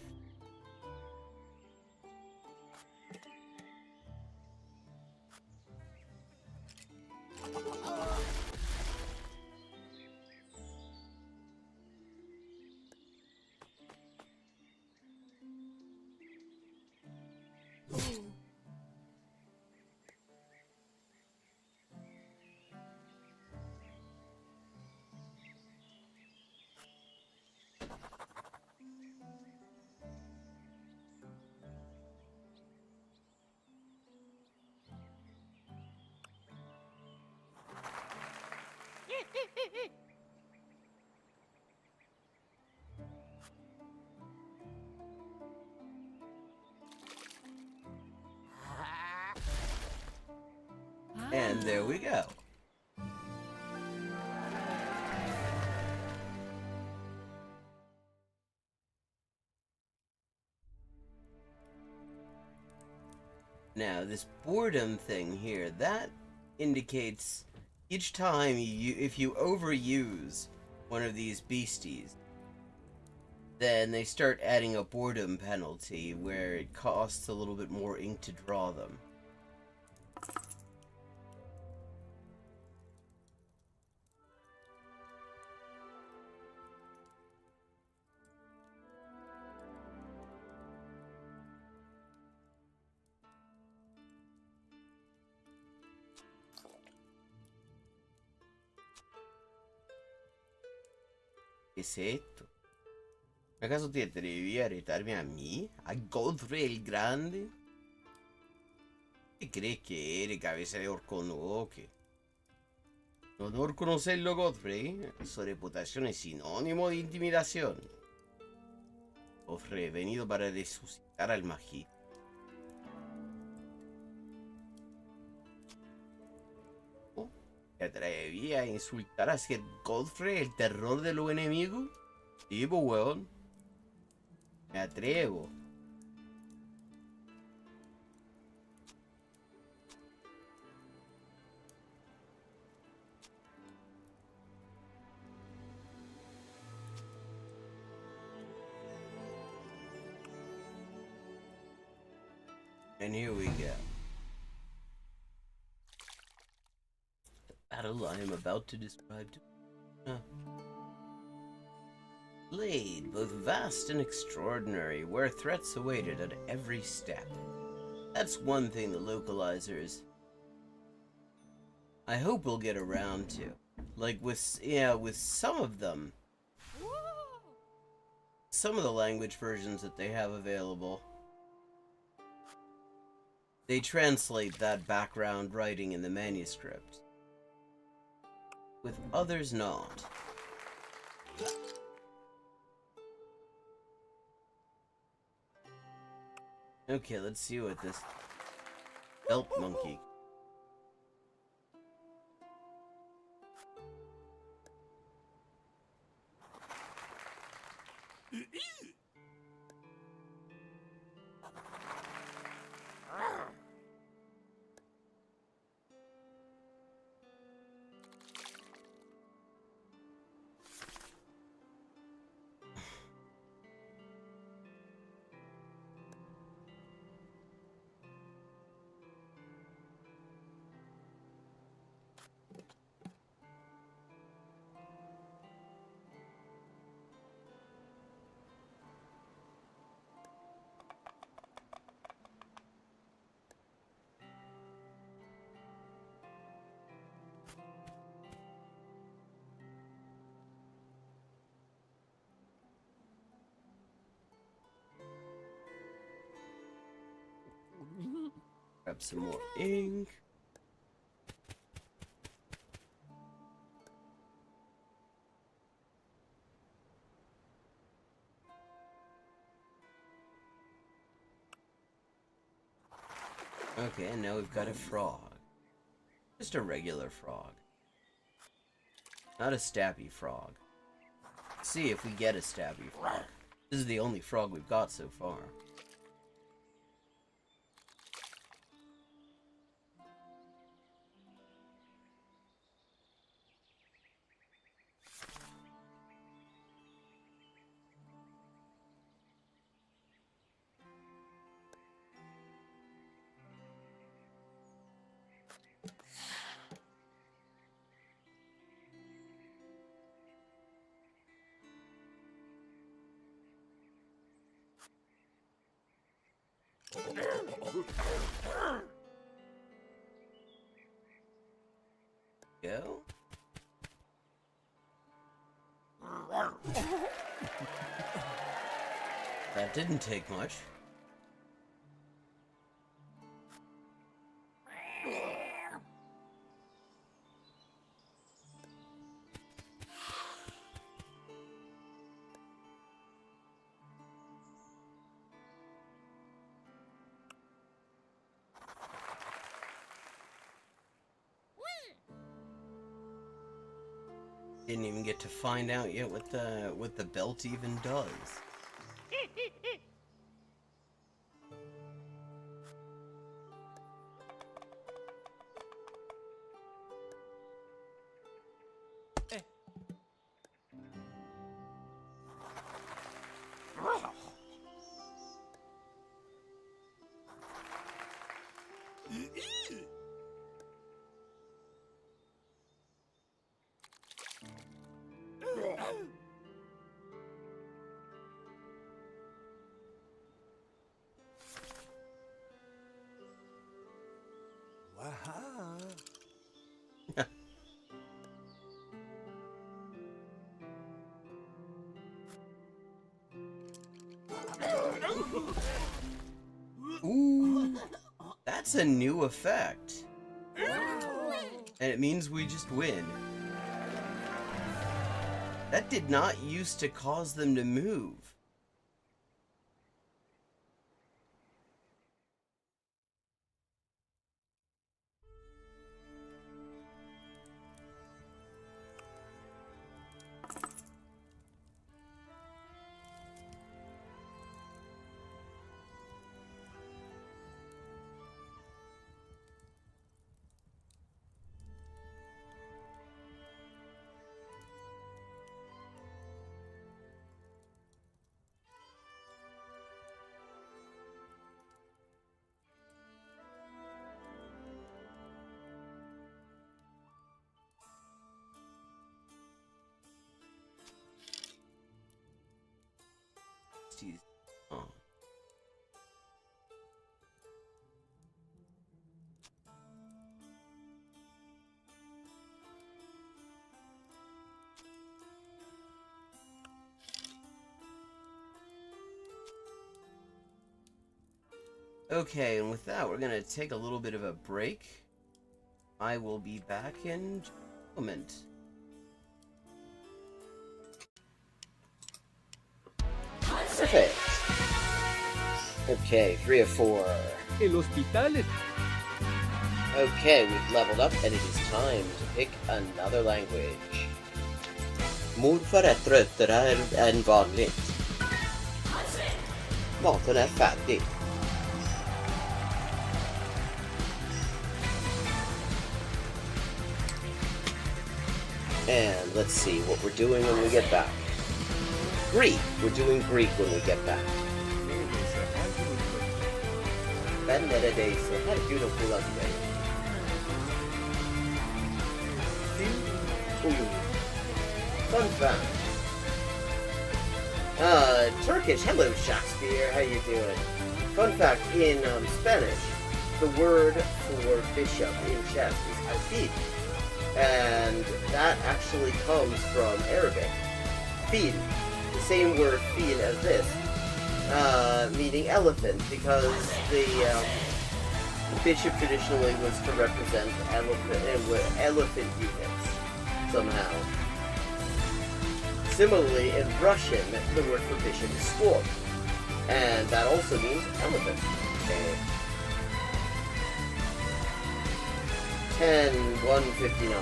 And there we go. Now, this boredom thing here, that indicates each time if you overuse one of these beasties, then they start adding a boredom penalty where it costs a little bit more ink to draw them. ¿Qué es esto? ¿Acaso te atreví a retarme a mí? ¿A Godfrey el Grande? ¿Qué crees que eres, cabeza de orco o qué? Honor conocerlo, Godfrey. Su reputación es sinónimo de intimidación. Godfrey, he venido para resucitar al magí. ¿Te atreví a insultar a Sir Godfrey, el terror de los enemigos? Sí, pues, weón. Me atrevo. And here we go. The battle I am about to describe to Blade, both vast and extraordinary, where threats awaited at every step. That's one thing the localizers I hope we'll get around to. Like with some of them. Some of the language versions that they have available, they translate that background writing in the manuscript. With others not. Okay, let's see what this belt monkey. Grab some more ink. Okay, and now we've got a frog. Just a regular frog. Not a stabby frog. Let's see if we get a stabby frog. This is the only frog we've got so far. Go. That didn't take much. Didn't even get to find out yet what the belt even does. That's a new effect. And it means we just win. That did not used to cause them to move. Oh. Okay, and with that, we're gonna take a little bit of a break. I will be back in a moment. Perfect. Okay, 3 of 4. El hospital. Okay, we've leveled up, and it is time to pick another language. Morfar är tröttare än vanligt. Maten är färdig. And let's see what we're doing when we get back. Greek. We're doing Greek when we get back. Ben neredeyse her gün okula gidelim. Fun fact. Turkish. Hello, Shakespeare. How you doing? Fun fact, in Spanish, the word for bishop in chess is alfil. And that actually comes from Arabic. Fil. The same word fil as this. Meaning elephant, because the bishop traditionally was to represent elephant units somehow. Similarly, in Russian, the word for bishop is squab, and that also means elephant. Okay. 10-159.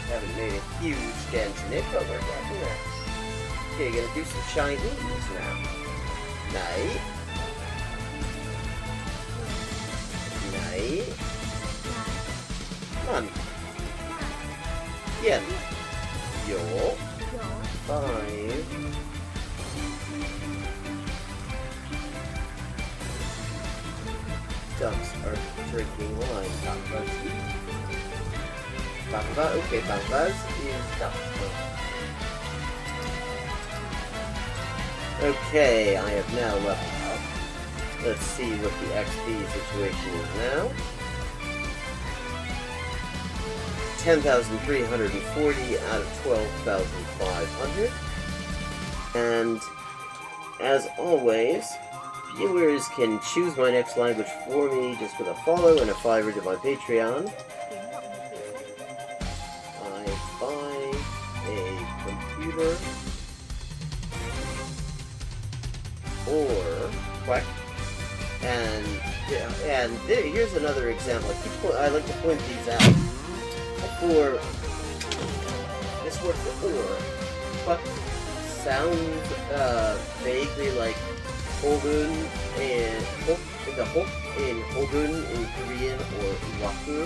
Haven't made a huge dent in it, but we're getting there. Okay, gonna do some Chinese now. Nej. Nej. Man. Igen. Jo. 5. Ducks are drinking wine. Bambas. Okay, Bambas is ducks. Okay, I have now leveled up. Let's see what the XP situation is now. 10,340 out of 12,500. And as always, viewers can choose my next language for me just with a follow and a $5 to my Patreon. I buy a computer or quack, and here's another example. I like to point these out. For this word for or, quack sounds vaguely like hogun and the hok in hogun in Korean or waku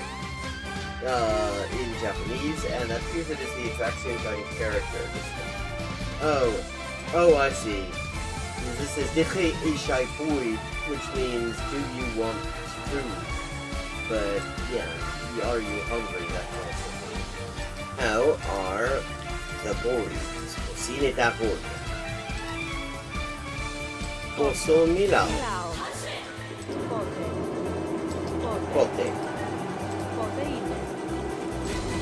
in Japanese, and that appears it is the exact same kind of character. Oh, I see. This is Dikhe Ishai Fui, which means do you want food? But yeah, are you hungry? That kind of thing. How are the boys? Cine da boy. Posso Milao. Pote.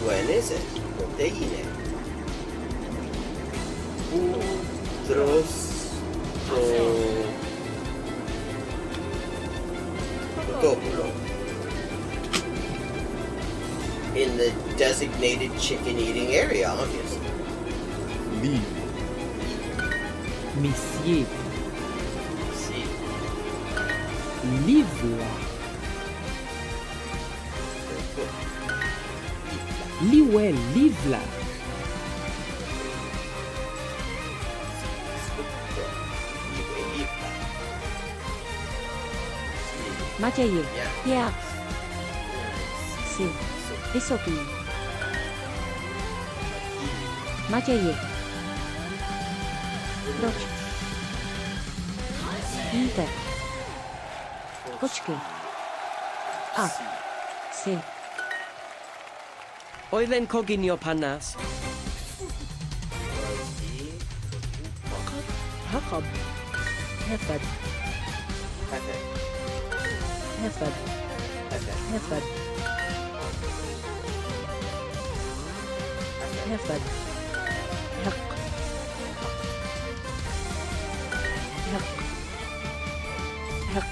When is it? Proteine. Utros. Popolo. in the designated chicken-eating area, obviously. Liv. Monsieur. See. Livla. Liwe livla. Maciej. Yeah. Yeah. Si. Wysoki. Maciej. Proč? Inte. Počkej. A. Si. Oedden coginio panas. Jakob. Hefed. Perfect. Hefed. Perfect. Hefed. Hefed. Hek. Hek. Hek.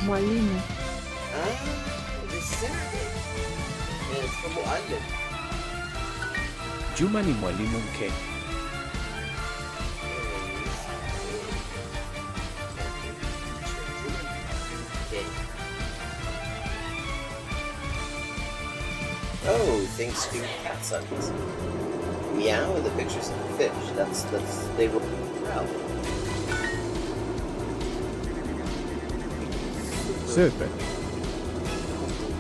Mwalimu. This Saturday. And it's from Mu'allim. Juma ni mwalimu mke. Oh, things speak cat sons. Meow and the pictures of the fish. That's they were proud. Sööper.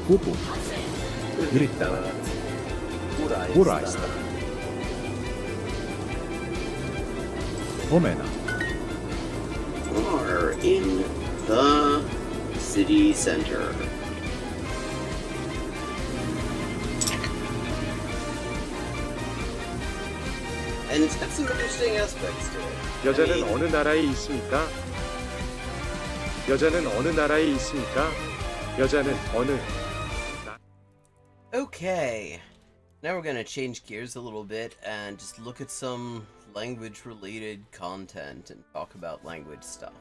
Pupu. Yrittävät. Puraista. Omena. Are in the city center. And it's got some interesting aspects to it. 여자는 어느 나라에 있습니까? 여자는 어느 나라에 있습니까? 여자는 어느 Okay, now we're gonna change gears a little bit and just look at some language-related content and talk about language stuff.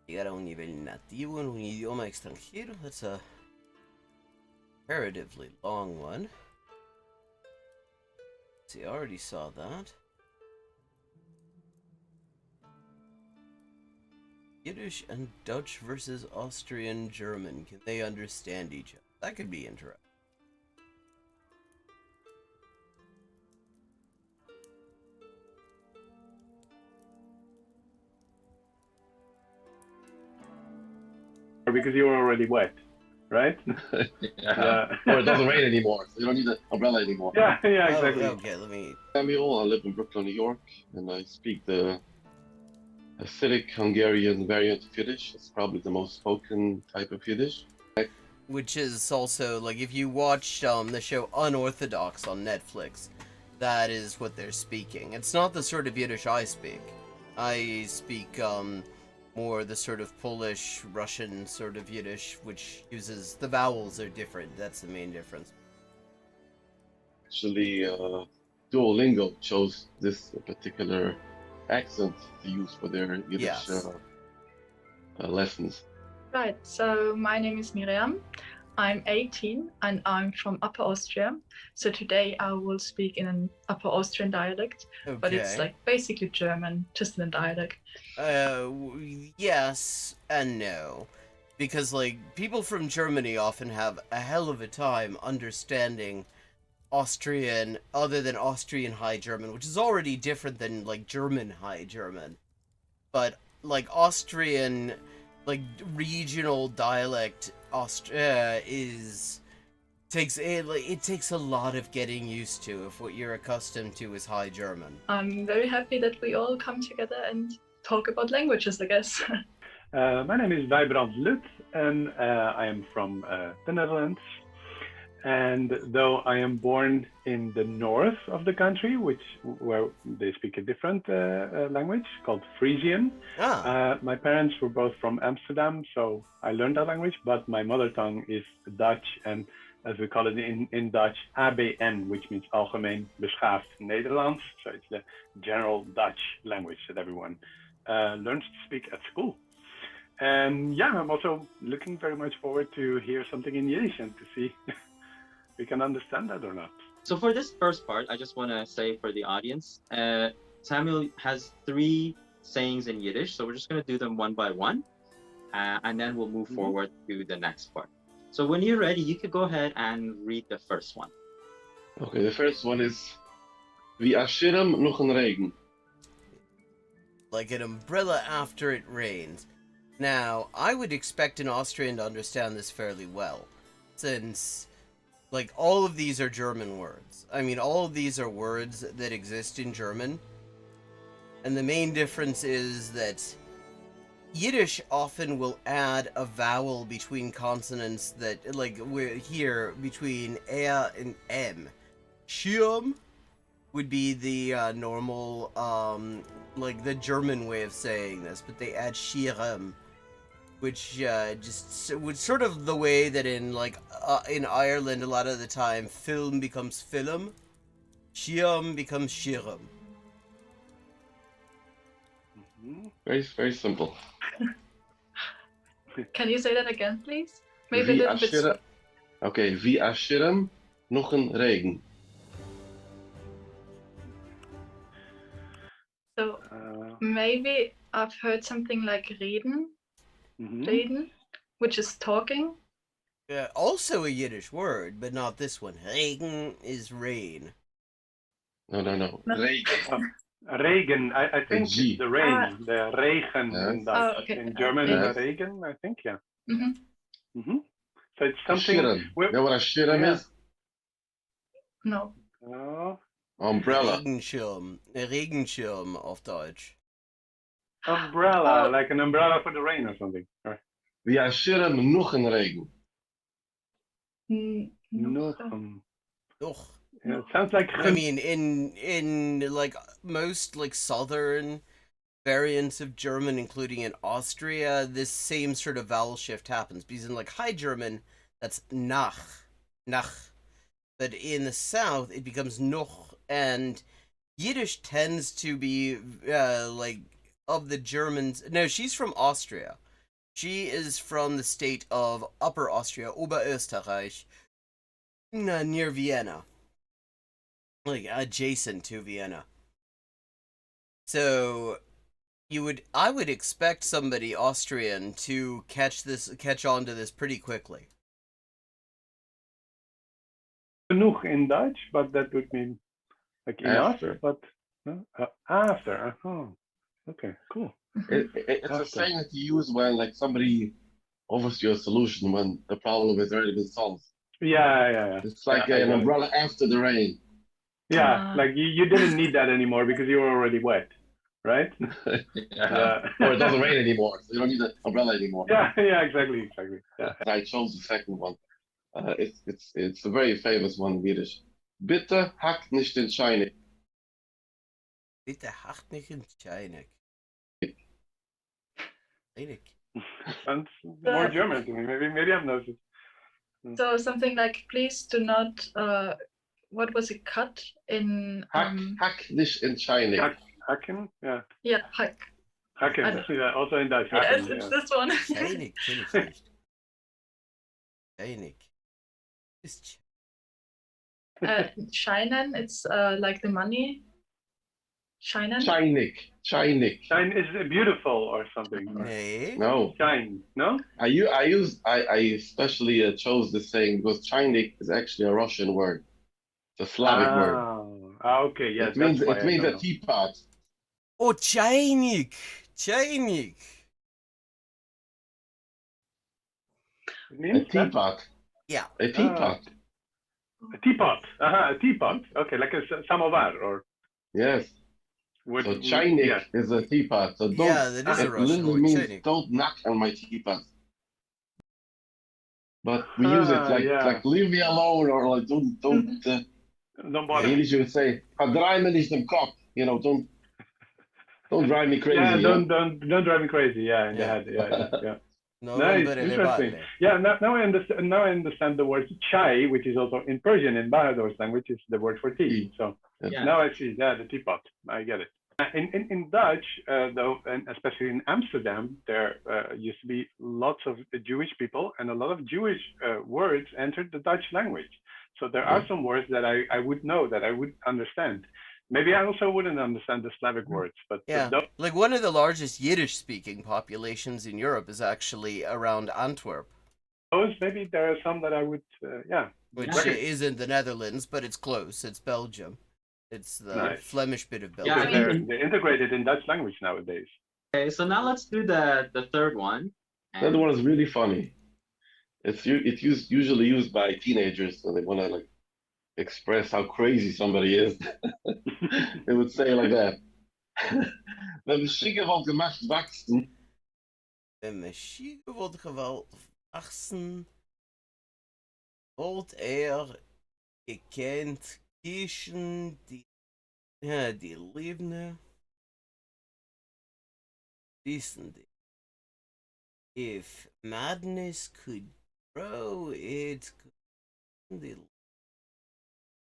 Llegar a un nivel nativo en un idioma extranjero. That's a comparatively long one. See, I already saw that. Yiddish and Dutch versus Austrian German. Can they understand each other? That could be interesting. Because you were already wet, right? Yeah. Or it doesn't rain anymore, so you don't need an umbrella anymore. Yeah, exactly. Oh, okay, let me... Samuel, I live in Brooklyn, New York, and I speak the acidic Hungarian variant of Yiddish. It's probably the most spoken type of Yiddish. Which is also, like, if you watch the show Unorthodox on Netflix, that is what they're speaking. It's not the sort of Yiddish I speak. I speak, more the sort of Polish, Russian sort of Yiddish, which uses... the vowels are different. That's the main difference. Actually, Duolingo chose this particular accent to use for their Yiddish Yes. Lessons. Right, so my name is Miriam. I'm 18 and I'm from Upper Austria. So today I will speak in an Upper Austrian dialect, Okay. but it's like basically German, just in a dialect. Yes and no. Because, like, people from Germany often have a hell of a time understanding Austrian, other than Austrian High German, which is already different than, like, German High German. But, like, Austrian, like, regional dialect it takes a lot of getting used to if what you're accustomed to is High German. I'm very happy that we all come together and talk about languages, I guess. My name is Wijbrand Lut, and I am from the Netherlands. And though I am born in the north of the country, where they speak a different language called Frisian, my parents were both from Amsterdam, so I learned that language, but my mother tongue is Dutch, and as we call it in Dutch, ABN, which means Algemeen Beschaafd Nederlands. So it's the general Dutch language that everyone learns to speak at school. And yeah, I'm also looking very much forward to hear something in Yiddish and to see if we can understand that or not. So for this first part, I just want to say for the audience, Samuel has 3 sayings in Yiddish, so we're just going to do them one by one, and then we'll move forward to the next part. So when you're ready, you could go ahead and read the first one. Okay, the first one is Wie a schirm noch een regen. Like an umbrella after it rains. Now, I would expect an Austrian to understand this fairly well, since, like, all of these are German words. I mean, all of these are words that exist in German, and the main difference is that Yiddish often will add a vowel between consonants that, like, we're here, between A and M. Schirm would be the normal, like, the German way of saying this, but they add Schirm, which just was sort of the way that in, like, in Ireland a lot of the time film becomes film, Schirm becomes Schirm. Very, very simple. Can you say that again, please? Maybe Wie a a little bit. schirm. Okay, wie a schirm noch een regen. So maybe I've heard something like reden, reden, which is talking. Also a Yiddish word, but not this one. Regen is rain. No. Regen. Regen, I think G. it's the rain, the regen in Dutch. Oh, okay. In German, Yes. regen, I think, yeah. Mm-hmm. So it's A something. schirm. You know what a schirm Yeah. is? No. Oh, Umbrella. Regenschirm. Regenschirm auf Deutsch. umbrella, Oh. like an umbrella for the rain or something. Or, Wie a schirm noch een regen. no, Ugh. yeah, it sounds like. I mean, in like most like southern variants of German, including in Austria, this same sort of vowel shift happens. Because in like High German, that's nach, but in the south it becomes noch, and Yiddish tends to be like of the Germans. No, she's from Austria. She is from the state of Upper Austria, Oberösterreich, near Vienna. Like adjacent to Vienna. So I would expect somebody Austrian to catch on to this pretty quickly. Genoeg in Dutch, but that would mean like enough. After. But after. Oh, okay, cool. It's a After. saying that you use when like somebody offers you a solution when the problem has already been solved. Yeah. It's like Yeah, an umbrella after the rain. Yeah, like you didn't need that anymore because you were already wet, right? Or it doesn't rain anymore, so you don't need an umbrella anymore. Yeah, exactly. Yeah. I chose the second one. It's a very famous one in Yiddish. Bitte hackt nicht den Scheinig. Bitte hacht nicht in Scheinig. Sounds more German to me. Maybe I've noticed. So something like, please do not. What was it? Cut in. Hack nicht in Scheinig. Hacken? Yeah. Yeah, hack. Hacken. Yeah, also in Dutch. Yes, Hacken, it's yeah. this one. Scheinig kenn ich nicht. Scheinig. Ist Scheinen, it's like the money. Scheinen. Scheinig. Shine is beautiful or something. Or Nee. No. shine, no? I especially chose this saying because Scheinig is actually a Russian word. It's a Slavic word. Okay, yeah. It means that's why I a don't know. teapot. Oh, Chainik. It A means that? teapot. Yeah. A teapot. A teapot. A teapot. Okay, like a samovar or. Yes. Would, So Chainik yeah. is a teapot. So don't. Yeah, that is a It Russian literally word, means Chainik. don't knock on my teapot. But we use it like leave me alone or like don't Don't bother. English you would say "Verdraai me nicht im Kopf." You know, don't drive me crazy. Yeah, don't drive me crazy. Yeah, in your head. Yeah. No Nice, hombre le interesting. vale. Yeah, now I understand. Now I understand the word chai, which is also in Persian, in Bahadur's language, is the word for tea. So Yeah. now I see. Yeah, the teapot. I get it. In Dutch, though, and especially in Amsterdam, there used to be lots of Jewish people, and a lot of Jewish words entered the Dutch language. So there are some words that I would know, that I would understand. Maybe I also wouldn't understand the Slavic words, but Yeah, those, like one of the largest Yiddish-speaking populations in Europe is actually around Antwerp, maybe there are some that I would, yeah. which Yeah. isn't the Netherlands, but it's close. It's Belgium. It's the Nice. Flemish bit of Yeah, Belgium. I mean- They're integrated in Dutch language nowadays. Okay, so now let's do the third one. That one is really funny. It's usually used by teenagers when they want to like express how crazy somebody is. They would say like that. Wenn de Schicke van gemacht wachsen, Wenn Maschine wordt geweld wachsen, wordt gekend kiezen die levende recently. If madness could grow, it could the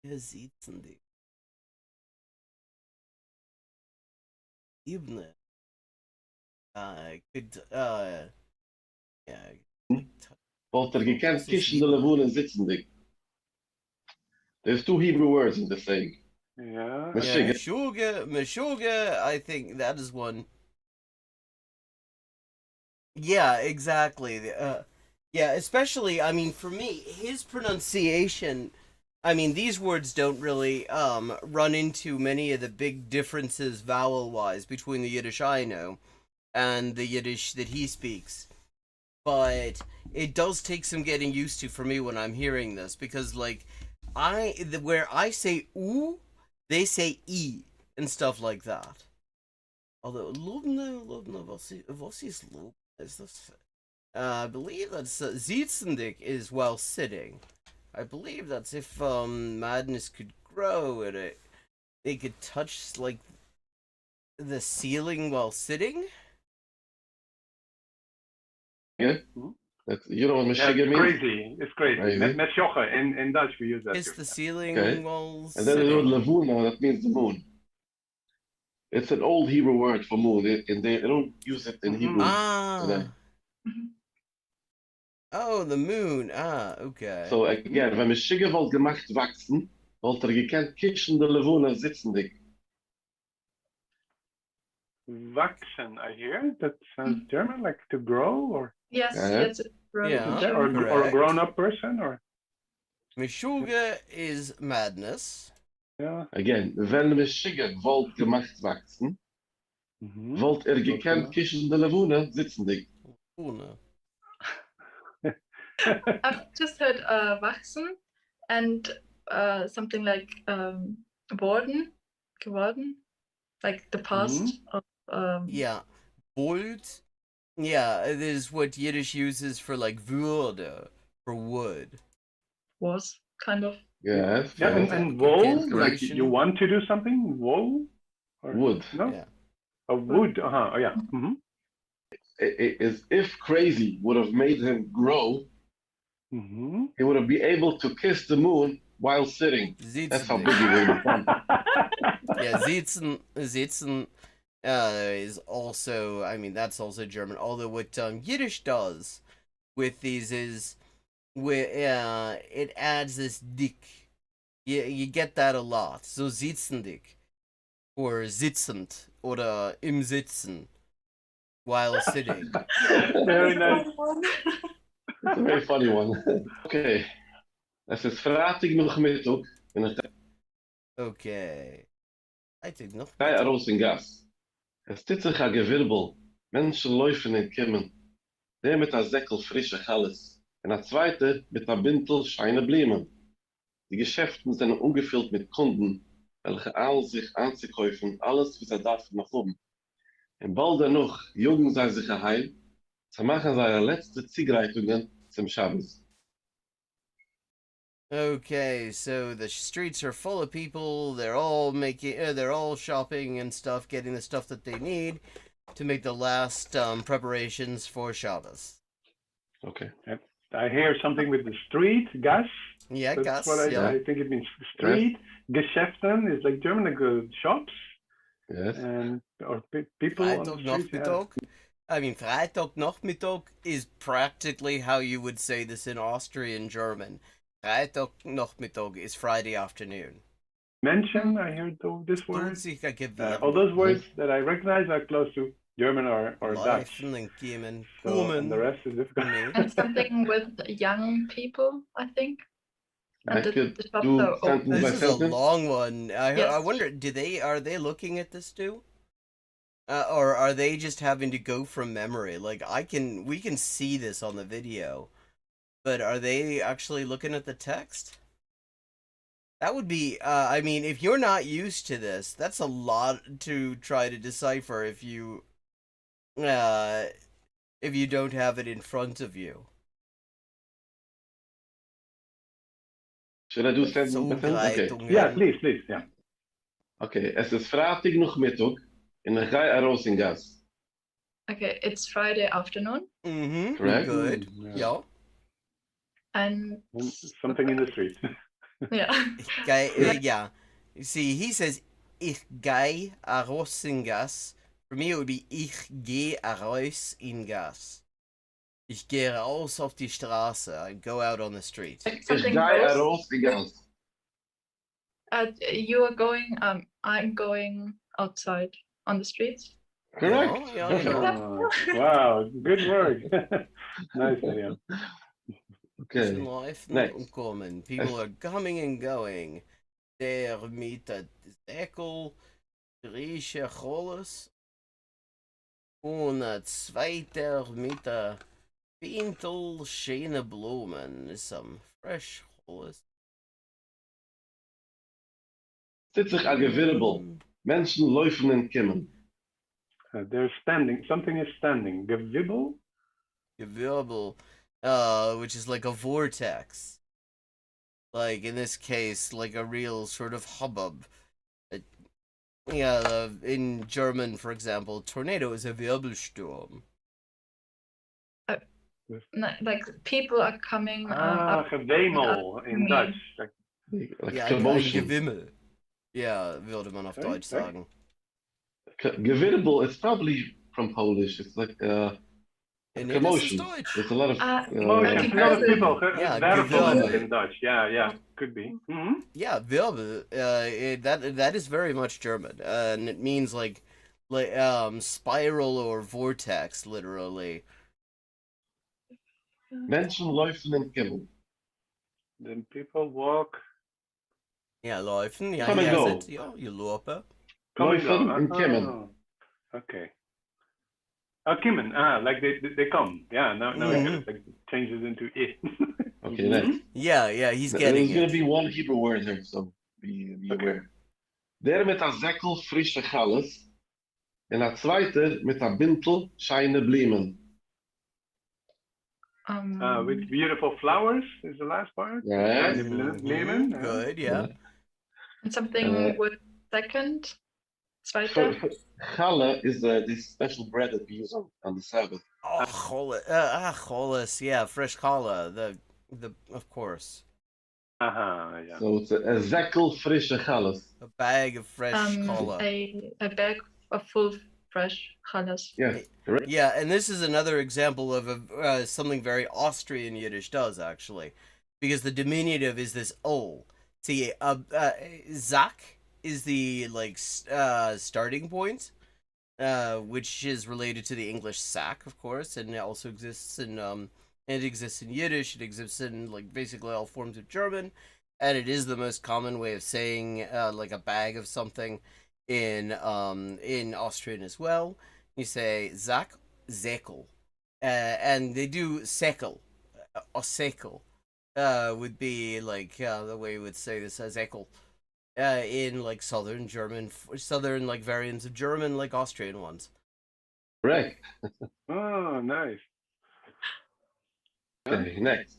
hesitantly. Ebene. Could yeah. wordt gekend kischen de lavoenen zitsendig. There's two Hebrew words in the saying. Yeah. Meshuggah. Meshuggah, I think that is one. Yeah, exactly. Yeah, especially, I mean, for me, his pronunciation, I mean, these words don't really run into many of the big differences vowel-wise between the Yiddish I know and the Yiddish that he speaks. But it does take some getting used to for me when I'm hearing this, because, like, where I say oo, they say e, and stuff like that. Although, Lubna, was is Lubna? Is this? I believe that's Zietzendik is while sitting. I believe that's if madness could grow and they could touch like the ceiling while sitting. Yeah? You know what Meshuggah means? Crazy. It's crazy. Crazy. Meshocha. In Dutch, we use that It's too. the ceiling Okay. while And then the sitting. word lavuna, that means the moon. It's an old Hebrew word for moon, and they don't use it in Hebrew. Ah. Oh, the moon. Ah, okay. So again, wenn Meshuggah wordt gemacht wachsen, wordt gekend kischen de lavoenen zitsendig. Wachsen, I hear. That sounds German, like to grow, or Yes, Yeah. yes, it's grown. Yeah. or a correct. grown-up person, or Meshuggah is madness. yeah. Again, wenn Meshuggah wordt gemacht wachsen, Mhm. wordt gekend kischen de lavoenen zitsendig. Una. I've just heard wachsen and something like geworden, like the past of Yeah. Wold. Yeah, it is what Yiddish uses for like würde, for wood. was kind of. Yes. Yeah, yes. and wool, like Configuration. you want to do something, wool? Or, Wood. No? Yeah. A wood, Oh, yeah. Mhm. It is if crazy would have made him grow, Mhm. he would have been able to kiss the moon while sitting. That's how Zietzendik. big he would have become. Yeah, Sitzen is also, I mean, that's also German. Although what Yiddish does with these is, it adds this dick. You get that a lot. So Sitzendik, or sitzend, oder im Sitzen, while sitting. Very nice. It's a very funny one. Okay. Es ist fratig noch Mittag und ich Okay. I think noch. gehe raus in Gas. Es tut sich ein Gewirbel. Menschen laufen und kommen. Der mit einem Säckel frische Challes. Und der zweite mit einem Bintel scheine Blumen. Die Geschäften sind ungefüllt mit Kunden, welche ahlen sich anzukäufen, alles, was darf nach oben. Und bald danach jugen sie sich heim, zu machen seine letzte Ziegreitungen zum Schabbos. Okay, so the streets are full of people. They're all shopping and stuff, getting the stuff that they need to make the last preparations for Shabbos. Okay. I hear something with the street, gas. Yeah, That's gas. what I think it means. Street. Geschäften is like German, like shops. Yes. And or people on the streets. Yeah. Freitagnachmittag. I mean, Freitagnachmittag is practically how you would say this in Austrian German. Freitagnachmittag is Friday afternoon. Mention, I heard this word. All those words that I recognize are close to German or Dutch. And Kiemen. So, and the rest is difficult. And something with young people, I think. And I could the shops do are open. sentence by This is a sentence. long one. I Yes. wonder, are they looking at this too? Or are they just having to go from memory? Like we can see this on the video, but are they actually looking at the text? That would be, I mean, if you're not used to this, that's a lot to try to decipher if you don't have it in front of you. Should I do sentence by sentence? Okay. Yeah, please, yeah. Okay, es ist Freitag noch Mittag in der Gai Aros in Gas. Okay, it's Friday afternoon. Mm-hmm. Correct. Good. Yeah. And something in the street. yeah. Yeah. You see, he says, ich gehe raus in Gas. For me, it would be, ich gehe raus in Gas. Ich gehe raus auf die Straße. I go out on the street. Ich Gai Aros in Gas. You are going, I'm going outside on the streets. Correct. Yeah. Wow, good work. Nice, Miriam. Okay. Next. People are coming and going. Der Mieter Säckel, Grieche Choles. Und ein zweiter Mieter Pintel, schöne Blumen. Some fresh Choles. Zit sich a gewirbel. Menschen laufen und kommen. They're standing. Something is standing. Gewibbel? Gewirbel. Which is like a vortex. Like, in this case, like a real sort of hubbub. In German, for example, tornado is a Wirbelsturm. Like, people are coming up. Gewemel in Dutch. Like commotion. Gewimmel. Ja, würde man auf Deutsch sagen. Gewirbel is probably from Polish. It's like commotion. There's a lot of a lot of people. Yeah, Wirbel in Dutch. Yeah, could be. Mm-hmm. Yeah, Wirbel. That is very much German, and it means like spiral or vortex, literally. Menschen laufen und kommen. Then people walk. Ja, laufen. Ja, Come and go. Ja, you lopen. Laufen und kommen. Okay. Kimmen. Like they come. Yeah, now it like changes into it. Okay, next. Yeah, he's getting There's going to be one Hebrew word here, so be aware. Der mit a Säckel frische Galles und a zweite mit a Bintel scheine Blumen. With beautiful flowers is the last part. Yes. Blumen. Good, yeah. And something with second. Zweite. Challah is this special bread that we use on the Sabbath. Oh, choles, yeah, fresh challah, the of course. Yeah. So it's a Säckel frische Galles. A bag of fresh challah. A bag of full fresh challas. Yeah, correct. Yeah, and this is another example of something very Austrian Yiddish does, actually. Because the diminutive is this ol. See, Zak is the, like, starting point, which is related to the English sack, of course, and it also exists in, it exists in Yiddish, it exists in, like, basically all forms of German, and it is the most common way of saying, like, a bag of something in Austrian as well. You say Zak, Zekel, and they do Sekel, Osekel, would be, like, the way you would say this as Ekel. In like southern German, like variants of German, like Austrian ones. Correct. Oh, nice. Okay, next.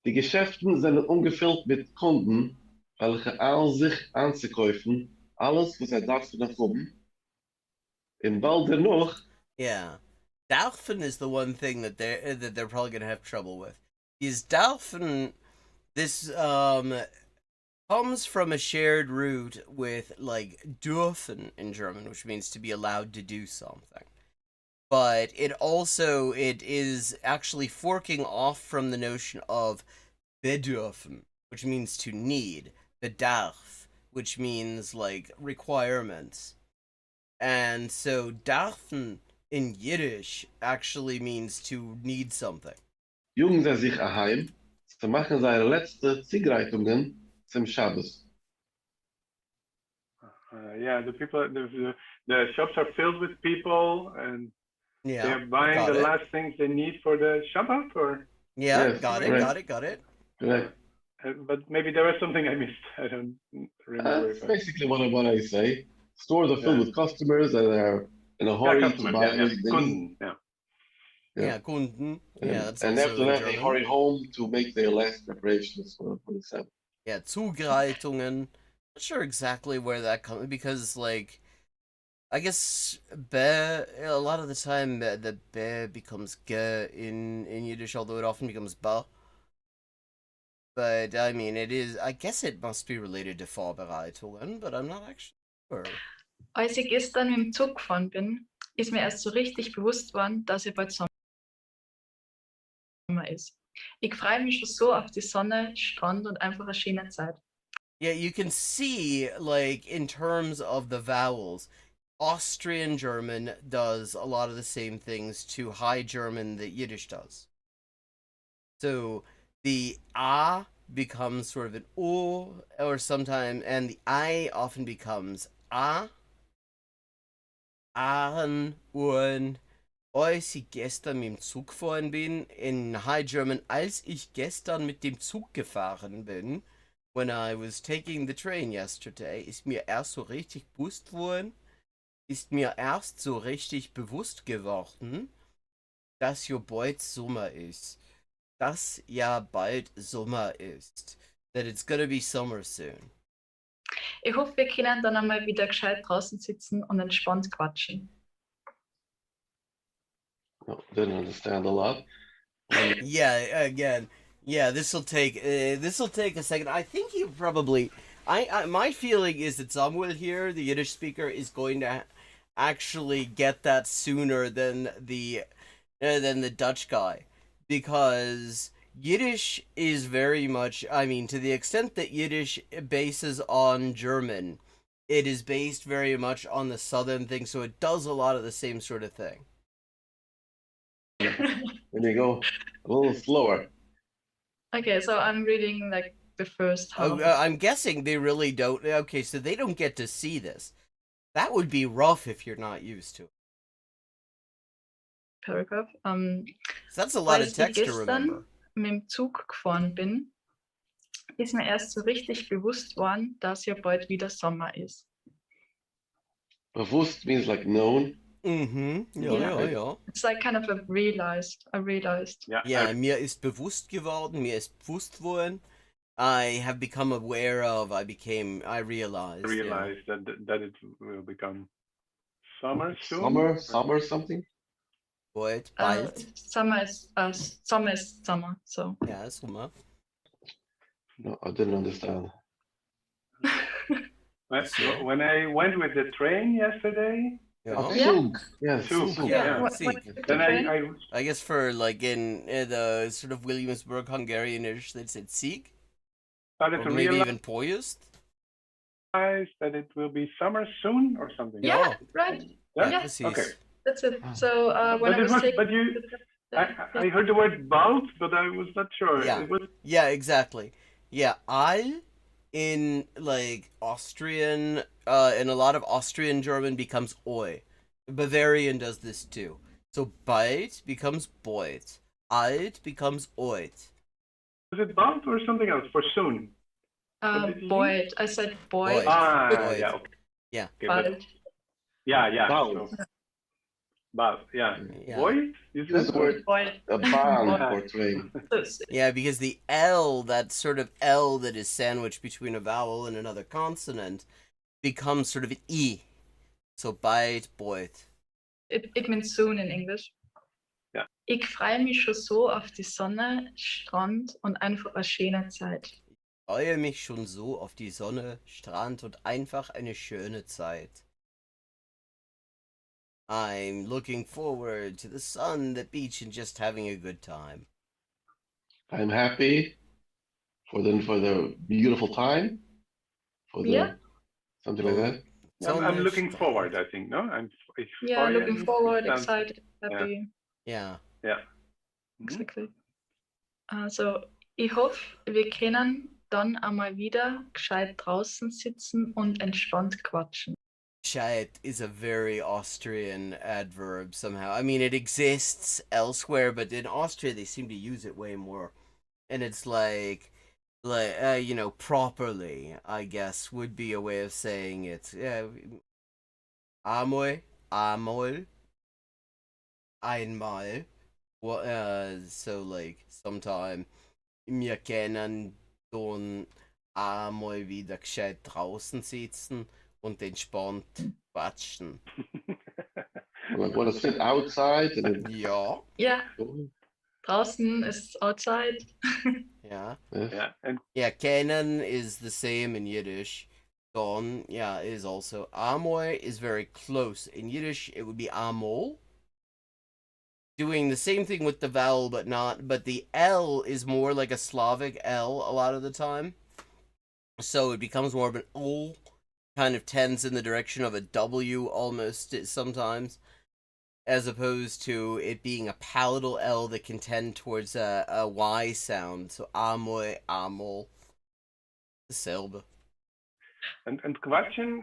Die Geschäften sind ungefüllt mit Kunden, welche an sich anzukaufen, alles, was darf nach oben. Im bald dennoch. Yeah. Dalphin is the one thing that they're probably gonna have trouble with. Is Dalphin this comes from a shared root with like dürfen in German, which means to be allowed to do something. But it is actually forking off from the notion of bedürfen, which means to need, bedarf, which means like requirements. And so darfen in Yiddish actually means to need something. Jungen sie sich heim, sie machen seine letzte Ziegreitungen zum Shabbos. Yeah, the shops are filled with people, and Yeah, they're buying the last things they need for the Shabbat, or yeah, Yes, got correct. it. Correct. but maybe there was something I missed. I don't remember. That's basically what I say. Stores are filled with customers that are in a hurry to buy everything they need. Yeah. Yeah, Kunden. Yeah, that's And also after in that, they German. hurry home to make their last preparations for the Sabbath. Yeah, Zugreitungen. Not sure exactly where that comes, because like I guess be a lot of the time the be becomes ge in Yiddish, although it often becomes ba. But I mean, I guess it must be related to Vorbereitungen, but I'm not actually sure. Als ich gestern mit dem Zug gefahren bin, ist mir erst so richtig bewusst geworden, dass ja bald Sommer ist. Ich freue mich schon so auf die Sonne, Strand und einfach eine schöne Zeit. Yeah, you can see, like, in terms of the vowels, Austrian German does a lot of the same things to High German that Yiddish does. So the A becomes sort of an O, or sometimes, and the I often becomes A. Aachen, Uhren. Als ich gestern mit dem Zug gefahren bin, in High German, als ich gestern mit dem Zug gefahren bin, when I was taking the train yesterday, ist mir erst so richtig bewusst geworden, dass ja bald Sommer ist. Dass ja bald Sommer ist. That it's gonna be summer soon. Ich hoffe, wir können dann einmal wieder gescheit draußen sitzen und entspannt quatschen. No, didn't understand a lot. Yeah, again, yeah. This will take a second. I think you probably. My feeling is that Samuel here, the Yiddish speaker, is going to actually get that sooner than the Dutch guy, because Yiddish is very much. I mean, to the extent that Yiddish bases on German, it is based very much on the southern thing. So it does a lot of the same sort of thing. When you go a little slower. Okay, so I'm reading like the first half. Oh, I'm guessing they really don't. Okay, so they don't get to see this. That would be rough if you're not used to it. Paragraph. So that's a lot of Als ich text to remember. gestern mit dem Zug gefahren bin, ist mir erst so richtig bewusst worden, dass ja bald wieder Sommer ist. Bewusst means like known. Mm-hmm. Yeah. Ja. It's like kind of a realized. Yeah, mir ist bewusst geworden, mir ist bewusst worden. I have become aware of, I realized. That it will become summer soon. Summer something? Bald, bald. Summer is summer, so. Yeah, Sommer. No, I didn't understand. When I went with the train yesterday, Zug. Yes, Zug, Zug. yeah. Then I guess for like in the sort of Williamsburg Hungarianish, they said Sieg. started Or to maybe realize even Poyust. that it will be summer soon or something. Yeah, right. Yeah? precies. Okay. That's it. So when But I was taking but you, I heard the word bald, but I was not sure. Yeah. It was, Yeah, exactly. Yeah, Al in like Austrian, in a lot of Austrian German becomes Oi. Bavarian does this too. So bald becomes Beut. Alt becomes Oit. was it bald or something else for soon? Boyd. I said Boyd. Boyd. Ah, Boyd. yeah. Okay. Yeah. Okay, but- Boyd. yeah. Bald. So, bald, yeah. Yeah. Boyd? You This said word, Boyd. a barn Boyd. for train. Yeah, because the L, that sort of L that is sandwiched between a vowel and another consonant, becomes sort of an E. So bald, Beut. It means soon in English. Ich freue mich schon so auf die Sonne, Strand und einfach eine schöne Zeit. Ich freue mich schon so auf die Sonne, Strand und einfach eine schöne Zeit. I'm looking forward to the sun, the beach, and just having a good time. I'm happy for the beautiful time. For the Yeah. something like that. I'm looking Sonnenstrand. forward, I think, no? Ich Yeah, freue looking mich. forward, Sounds- excited, happy. Yeah. Yeah. Mhm. Exactly. Also, ich hoffe, wir können dann einmal wieder gescheit draußen sitzen und entspannt quatschen. Gescheit is a very Austrian adverb somehow. I mean, it exists elsewhere, but in Austria they seem to use it way more. And it's like you know, properly, I guess, would be a way of saying it. Yeah, amol, einmal. Well, so like sometime wir können dann einmal wieder gescheit draußen sitzen und entspannt quatschen. Like want to sit outside and Ja, Ja, draußen ist outside. ja. yes. Yeah. And Yeah, kennen is the same in Yiddish. Don, yeah, is also. Amoy is very close. In Yiddish, it would be amol. Doing the same thing with the vowel, but not. But the L is more like a Slavic L a lot of the time. So it becomes more of an O, kind of tends in the direction of a W almost sometimes, as opposed to it being a palatal L that can tend towards a Y sound. So amoy, amol. Selbe. and quatschen,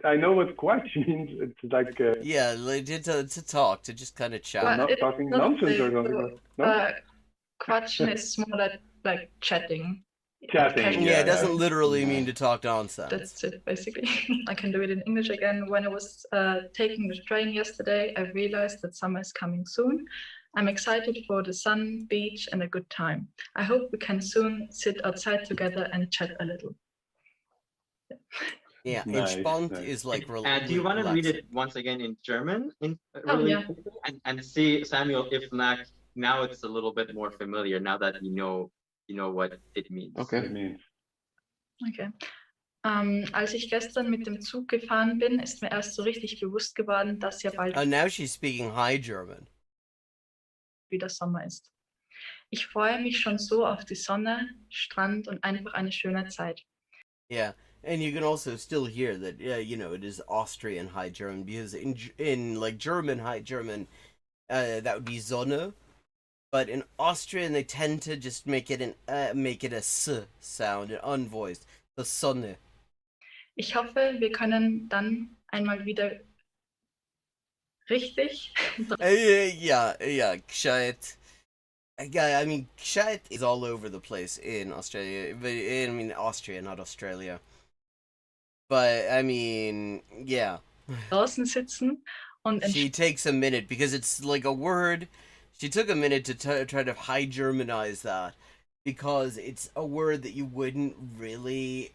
I know what quatsch means. It's like Yeah, like, to talk, to just kind of chat. But not it's talking not nonsense the- or something. No? Quatschen is more like chatting. Chatting, Casual. Yeah, yeah, it doesn't yeah. literally mean to talk nonsense. That's it, basically. I can do it in English again. When I was taking the train yesterday, I realized that summer is coming soon. I'm excited for the sun, beach, and a good time. I hope we can soon sit outside together and chat a little. Yeah, Nice, entspannt nice. is like Do you want to read relaxing. it once again in German? Oh, Really yeah. quickly? And see, Samuel, if not, now it's a little bit more familiar now that you know what it means. Okay. It means Okay. Als ich gestern mit dem Zug gefahren bin, ist mir erst so richtig bewusst geworden, dass ja bald Oh, now she's speaking High German. wieder Sommer ist. Ich freue mich schon so auf die Sonne, Strand und einfach eine schöne Zeit. Yeah, and you can also still hear that, you know, it is Austrian High German, because in like German High German, that would be Sonne, but in Austrian they tend to just make it a S sound, an unvoiced, the Sonne. Ich hoffe, wir können dann einmal wieder richtig Yeah, gescheit. I mean, gescheit is all over the place in Australia, but I mean Austria, not Australia. But I mean, yeah. draußen sitzen und She takes a minute because it's like a word. She took a minute to try to High Germanize that because it's a word that you wouldn't really.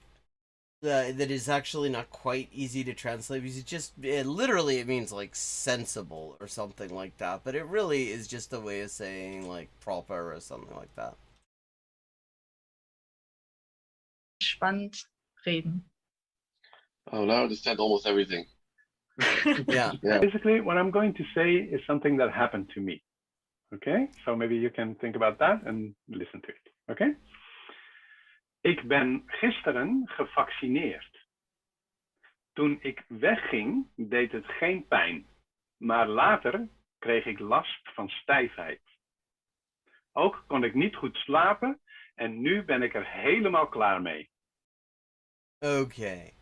That is actually not quite easy to translate because literally it means like sensible or something like that, but it really is just a way of saying like proper or something like that. entspannt reden. Oh, now I understand almost everything. Yeah. Yeah. basically what I'm going to say is something that happened to me. Okay, so maybe you can think about that and listen to it. Okay. Ik ben gisteren gevaccineerd. Toen ik wegging, deed het geen pijn. Maar later kreeg ik last van stijfheid. Ook kon ik niet goed slapen en nu ben ik er helemaal klaar mee. Okay.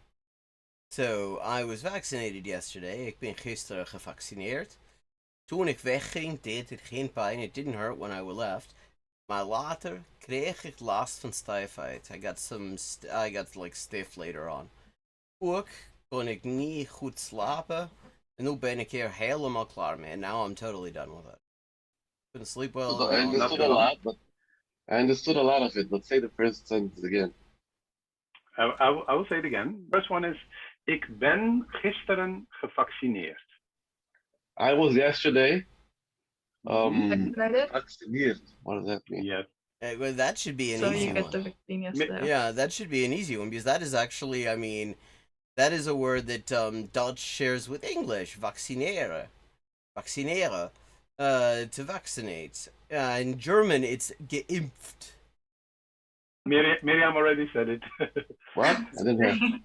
So, I was vaccinated yesterday. Ik ben gisteren gevaccineerd. Toen ik wegging, deed het geen pijn. It didn't hurt when I left. Maar later kreeg ik last van stijfheid. I got like stiff later on. Ook kon ik niet goed slapen. En nu ben ik er helemaal klaar mee. And now I'm totally done with it. Couldn't sleep well. I understood a lot, but I understood a lot of it. But say the first sentence again. I will say it again. First one is, ik ben gisteren gevaccineerd. I was yesterday Vaccinated? Vaccineerd. What does that mean? Yes. Well, that should be an So easy you get one. the vaccine yesterday. Yeah, that should be an easy one because that is actually, I mean, that is a word that Dutch shares with English. Vaccineren. Vaccineren. To vaccinate. In German, it's geimpft. Miriam already said it. What? I didn't hear.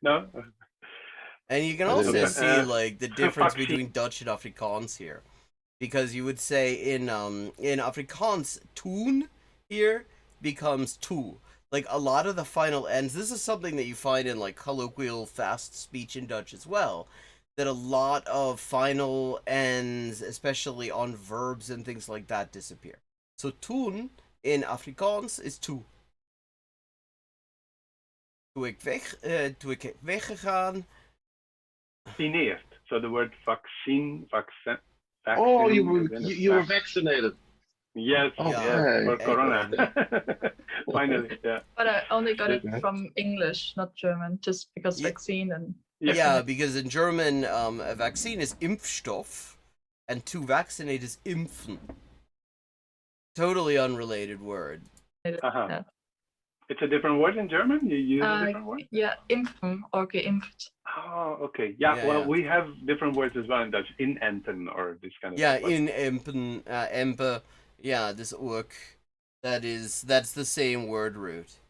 No? And you can I didn't also hear. see like the difference vaccine. between Dutch and Afrikaans here, because you would say in Afrikaans "toen" here becomes "toe." Like a lot of the final ends. This is something that you find in like colloquial fast speech in Dutch as well. That a lot of final ends, especially on verbs and things like that, disappear. So "toen" in Afrikaans is "toe." Toen ik weggegaan. Vaccineerd. So the word vaccine. Oh, you were and then it's you were vaccinated. Yes, Okay. yes, for corona. Finally, yeah. But I only got it Okay. from English, not German, just because Yeah. vaccine and Yeah, because in German, a vaccine is Impfstoff, and to vaccinate is impfen. Totally unrelated word. Uh-huh. Yeah. It's a different word in German? You use a different word? yeah, impfen or geimpft. Oh, okay. Yeah, Yeah, well, yeah. we have different words as well in Dutch. Inenten or this kind of Yeah, stuff. in empen, empe, yeah, this ook. That's the same word root.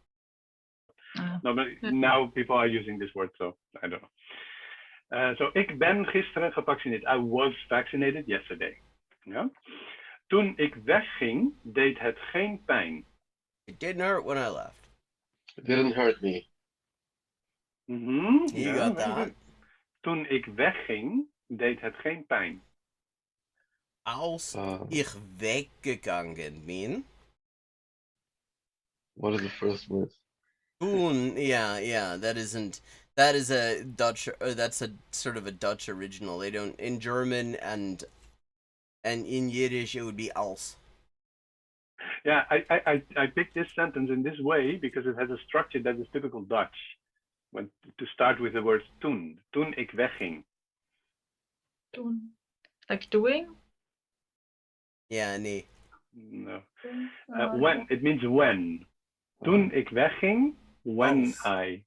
No, but now people are using this word, so I don't know. So, ik ben gisteren gevaccineerd. I was vaccinated yesterday. Ja? Toen ik wegging, deed het geen pijn. It didn't hurt when I left. It didn't hurt me. Mhm. You Ja, got very that. good. Toen ik wegging, deed het geen pijn. Als ich weggegangen bin. What is the first word? Toen, yeah, that is a Dutch, that's a sort of a Dutch original. They don't, in German and in Yiddish it would be als. Yeah, I picked this sentence in this way because it has a structure that is typical Dutch. When to start with the word toen. Toen ik wegging. Doen. Like doing? Yeah, nee. No. When, it means when. Toen ik wegging, when Als. I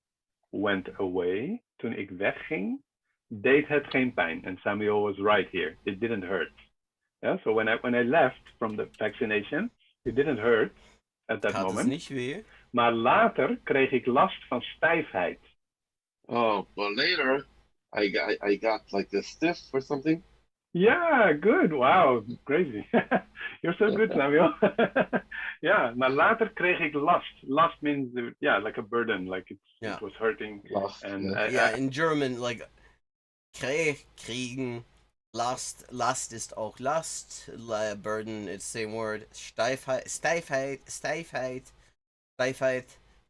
went away, toen ik wegging, deed het geen pijn. And Samuel was right here. It didn't hurt. Yeah, so when I left from the vaccination, it didn't hurt at that Gaat het moment. niet weh? Maar later kreeg ik last van stijfheid. Oh, well, later I got like a stiff or something. Yeah, good. Wow, crazy. You're so good, Samuel. Yeah, maar later kreeg ik last. Last means, yeah, like a burden, like it was hurting. Last. And Yeah, in German, like, kriegen, last ist auch last, burden, it's the same word, Steifheit,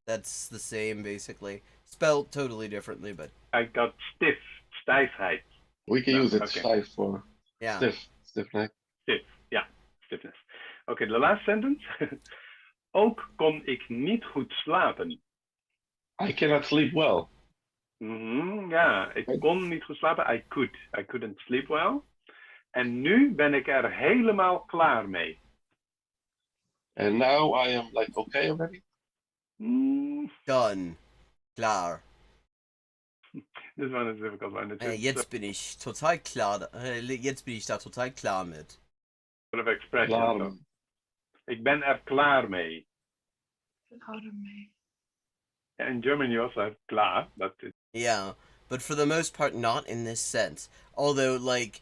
that's the same, basically. Spelled totally differently, but... I got stiff, stijfheid. We can No, use it okay. stiff for Yeah. stiff neck. Stiff, yeah, stiffness. Okay, the last sentence. Ook kon ik niet goed slapen. I cannot sleep well. Ja, ik kon niet goed slapen. I couldn't sleep well. En nu ben ik er helemaal klaar mee. And now I am like okay already. Done. Klar. This one is a difficult one. Jetzt bin ich total klar, jetzt bin ich da total klar mit. Sort of expression. Klaar. So. Ik ben er klaar mee. In German you also have klar, but Yeah, but for the most part not in this sense. Although, like,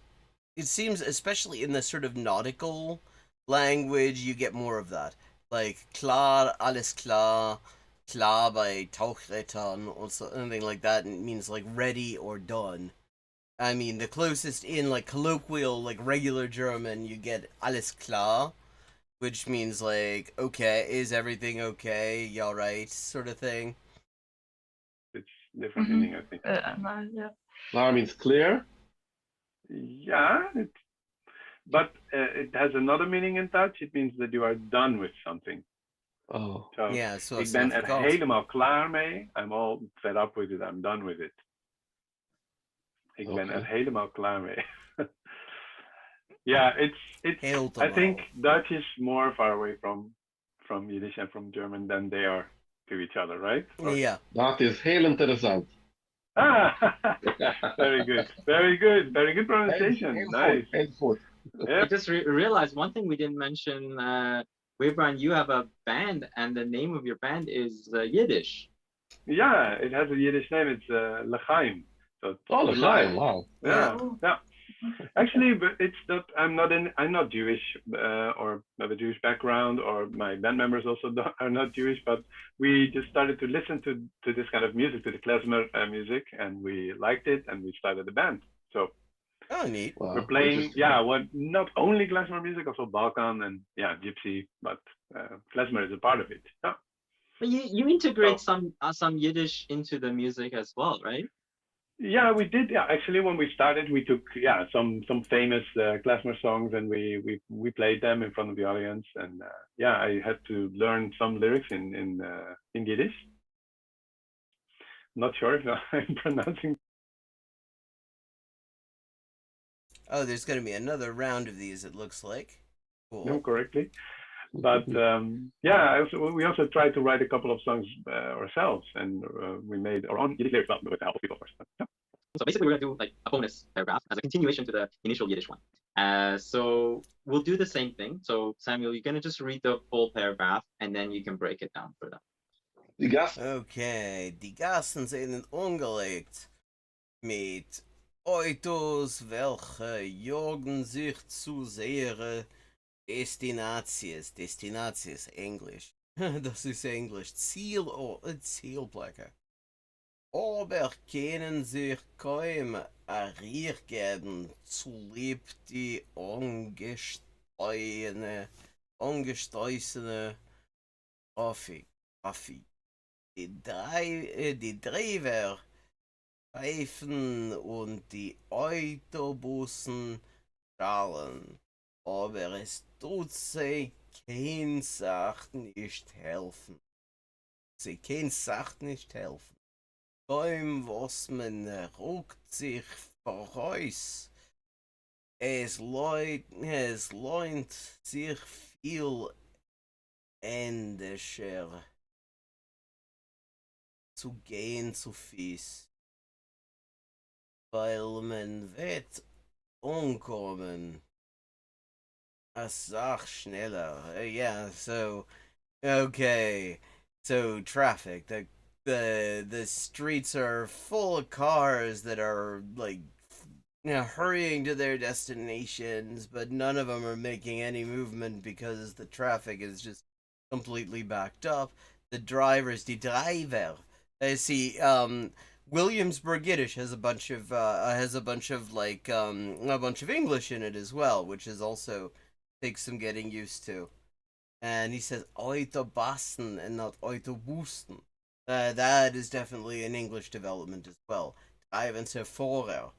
it seems, especially in the sort of nautical language, you get more of that. Like, klar, alles klar, klar bei Tauchrettern, or something like that, and it means, like, ready or done. I mean, the closest in, like, colloquial, like, regular German, you get alles klar, which means, like, okay, is everything okay, you alright, sort of thing. it's different meaning, I think. Yeah. Klar means clear. Yeah, but it has another meaning in Dutch. It means that you are done with something. Oh. So, Yeah, so ik ben er helemaal klaar mee. I'm all fed up with it. I'm done with it. Ik ben er helemaal klaar mee. Yeah, it's. Heel te I think mal. Dutch is more far away from Yiddish and from German than they are to each other, right? Or- Ja. Dat is heel interessant. Ah, very good, very good, very good pronunciation. Heel Nice. goed, heel goed. I Yep. just realized one thing we didn't mention. Webran, you have a band, and the name of your band is Yiddish. Yeah, it has a Yiddish name. It's L'chaim. So it's Oh, to L'chaim, life. wow. Yeah, yeah. Actually, but it's not. I'm not Jewish or have a Jewish background, or my band members also are not Jewish. But we just started to listen to this kind of music, to the klezmer music, and we liked it, and we started the band. So Oh, neat. Wow, we're playing, interesting. yeah, not only klezmer music, also Balkan and yeah, gypsy, but klezmer is a part of it. Yeah. But you integrate some Yiddish into the music as well, right? Yeah, we did. Yeah, actually, when we started, we took some famous klezmer songs and we played them in front of the audience. And yeah, I had to learn some lyrics in Yiddish. Not sure if I'm pronouncing. Oh, there's going to be another round of these, it looks like. them Cool. correctly. But yeah, we also tried to write a couple of songs ourselves, and we made our own Yiddish lyrics with the help of people, of course. Yeah. So basically, we're gonna do like a bonus paragraph as a continuation to the initial Yiddish one. So we'll do the same thing. So Samuel, you're gonna just read the full paragraph, and then you can break it down for them. Die Gast, Okay, die Gassen sind umgelegt mit Autos, welche jagen sich zu sehr Destinaties. Destinaties, Englisch. Das ist Englisch. Zielplätze. Aber können sich kaum ergeben, zu lieb die angesteuerte Traffic. Die Driver pfeifen und die Autobussen schallen. Aber es tut sie kein Sach nicht helfen. Sie kann Sach nicht helfen. Kaum was man ruckt sich voraus. Es leunt sich viel endischer zu gehen zu Fuß. Weil man wird umkommen. A Sach schneller. Yeah, so okay. So traffic. The streets are full of cars that are like hurrying to their destinations, but none of them are making any movement because the traffic is just completely backed up. The drivers, die Driver. I see. Williamsburg Yiddish has a bunch of like a bunch of English in it as well, which is also takes some getting used to. And he says Autobassen and not Autobussen. That is definitely an English development as well. Treiben zur Vorher.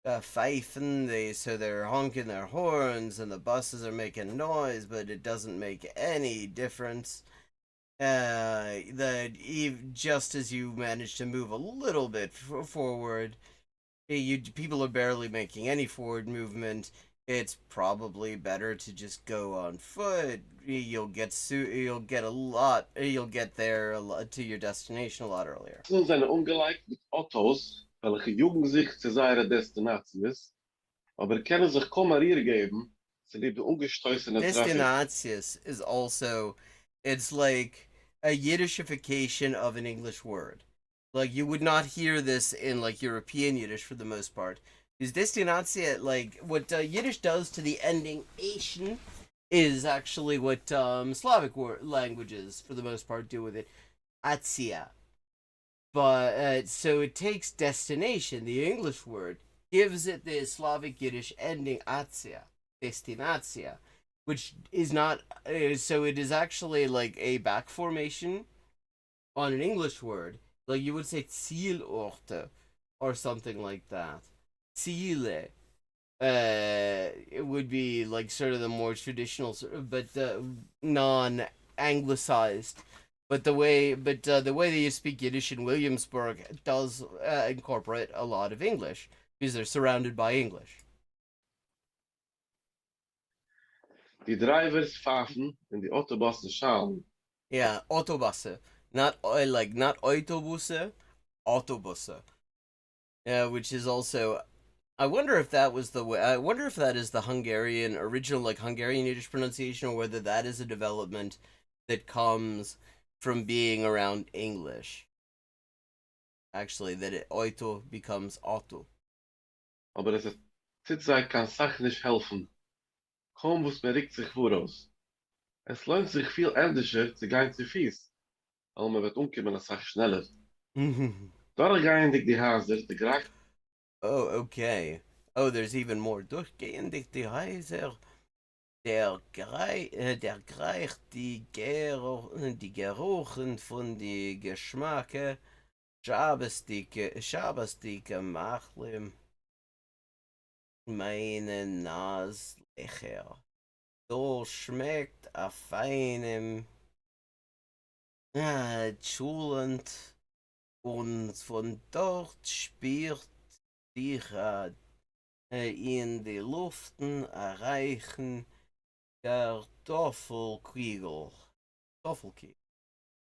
Pfeifen, they're honking their horns and the buses are making noise, but it doesn't make any difference. Just as you manage to move a little bit forward, people are barely making any forward movement. It's probably better to just go on foot. You'll get there to your destination a lot earlier. sind seine umgelegt mit Autos, welche jugen sich zu seiner Destinaties, aber können sich kaum geben, sie lieb die ungesteußene Traffic. Destinatius is also, it's like a Yiddishification of an English word. Like, you would not hear this in like European Yiddish for the most part. Because destinatia, like what Yiddish does to the ending ation is actually what Slavic languages for the most part do with it. Atsia. But so it takes destination, the English word, gives it the Slavic Yiddish ending atsia, destinatia, which is not. So it is actually like a back formation on an English word. Like you would say Zielorte or something like that. Ziele. It would be like sort of the more traditional, but non-anglicized. But the way that you speak Yiddish in Williamsburg does incorporate a lot of English because they're surrounded by English. Die drivers fahren in die Autobussen schalen. Yeah, Autobusse. Not not Autobusse, Autobusse. Yeah, which is also. I wonder if that was the way. I wonder if that is the Hungarian original, like Hungarian Yiddish pronunciation, or whether that is a development that comes from being around English. Actually, that Auto becomes Auto. Aber es Zitzei kann Sach nicht helfen. Kaum was mir regt sich voraus. Es lohnt sich viel ähnlicher zu gehen zu fies. Aber man wird umkommen eine Sach schneller. Dort gehen dich die Haser, die Grach. Oh, okay. Oh, there's even more. Durchgehen dich die Häuser. Der greicht die Geruchen von die Geschmacke. Schabestike Machlim. Meine Naslöcher. So schmeckt a feinem schulend und von dort spürt sich in die Luften erreichen Kartoffelkegel.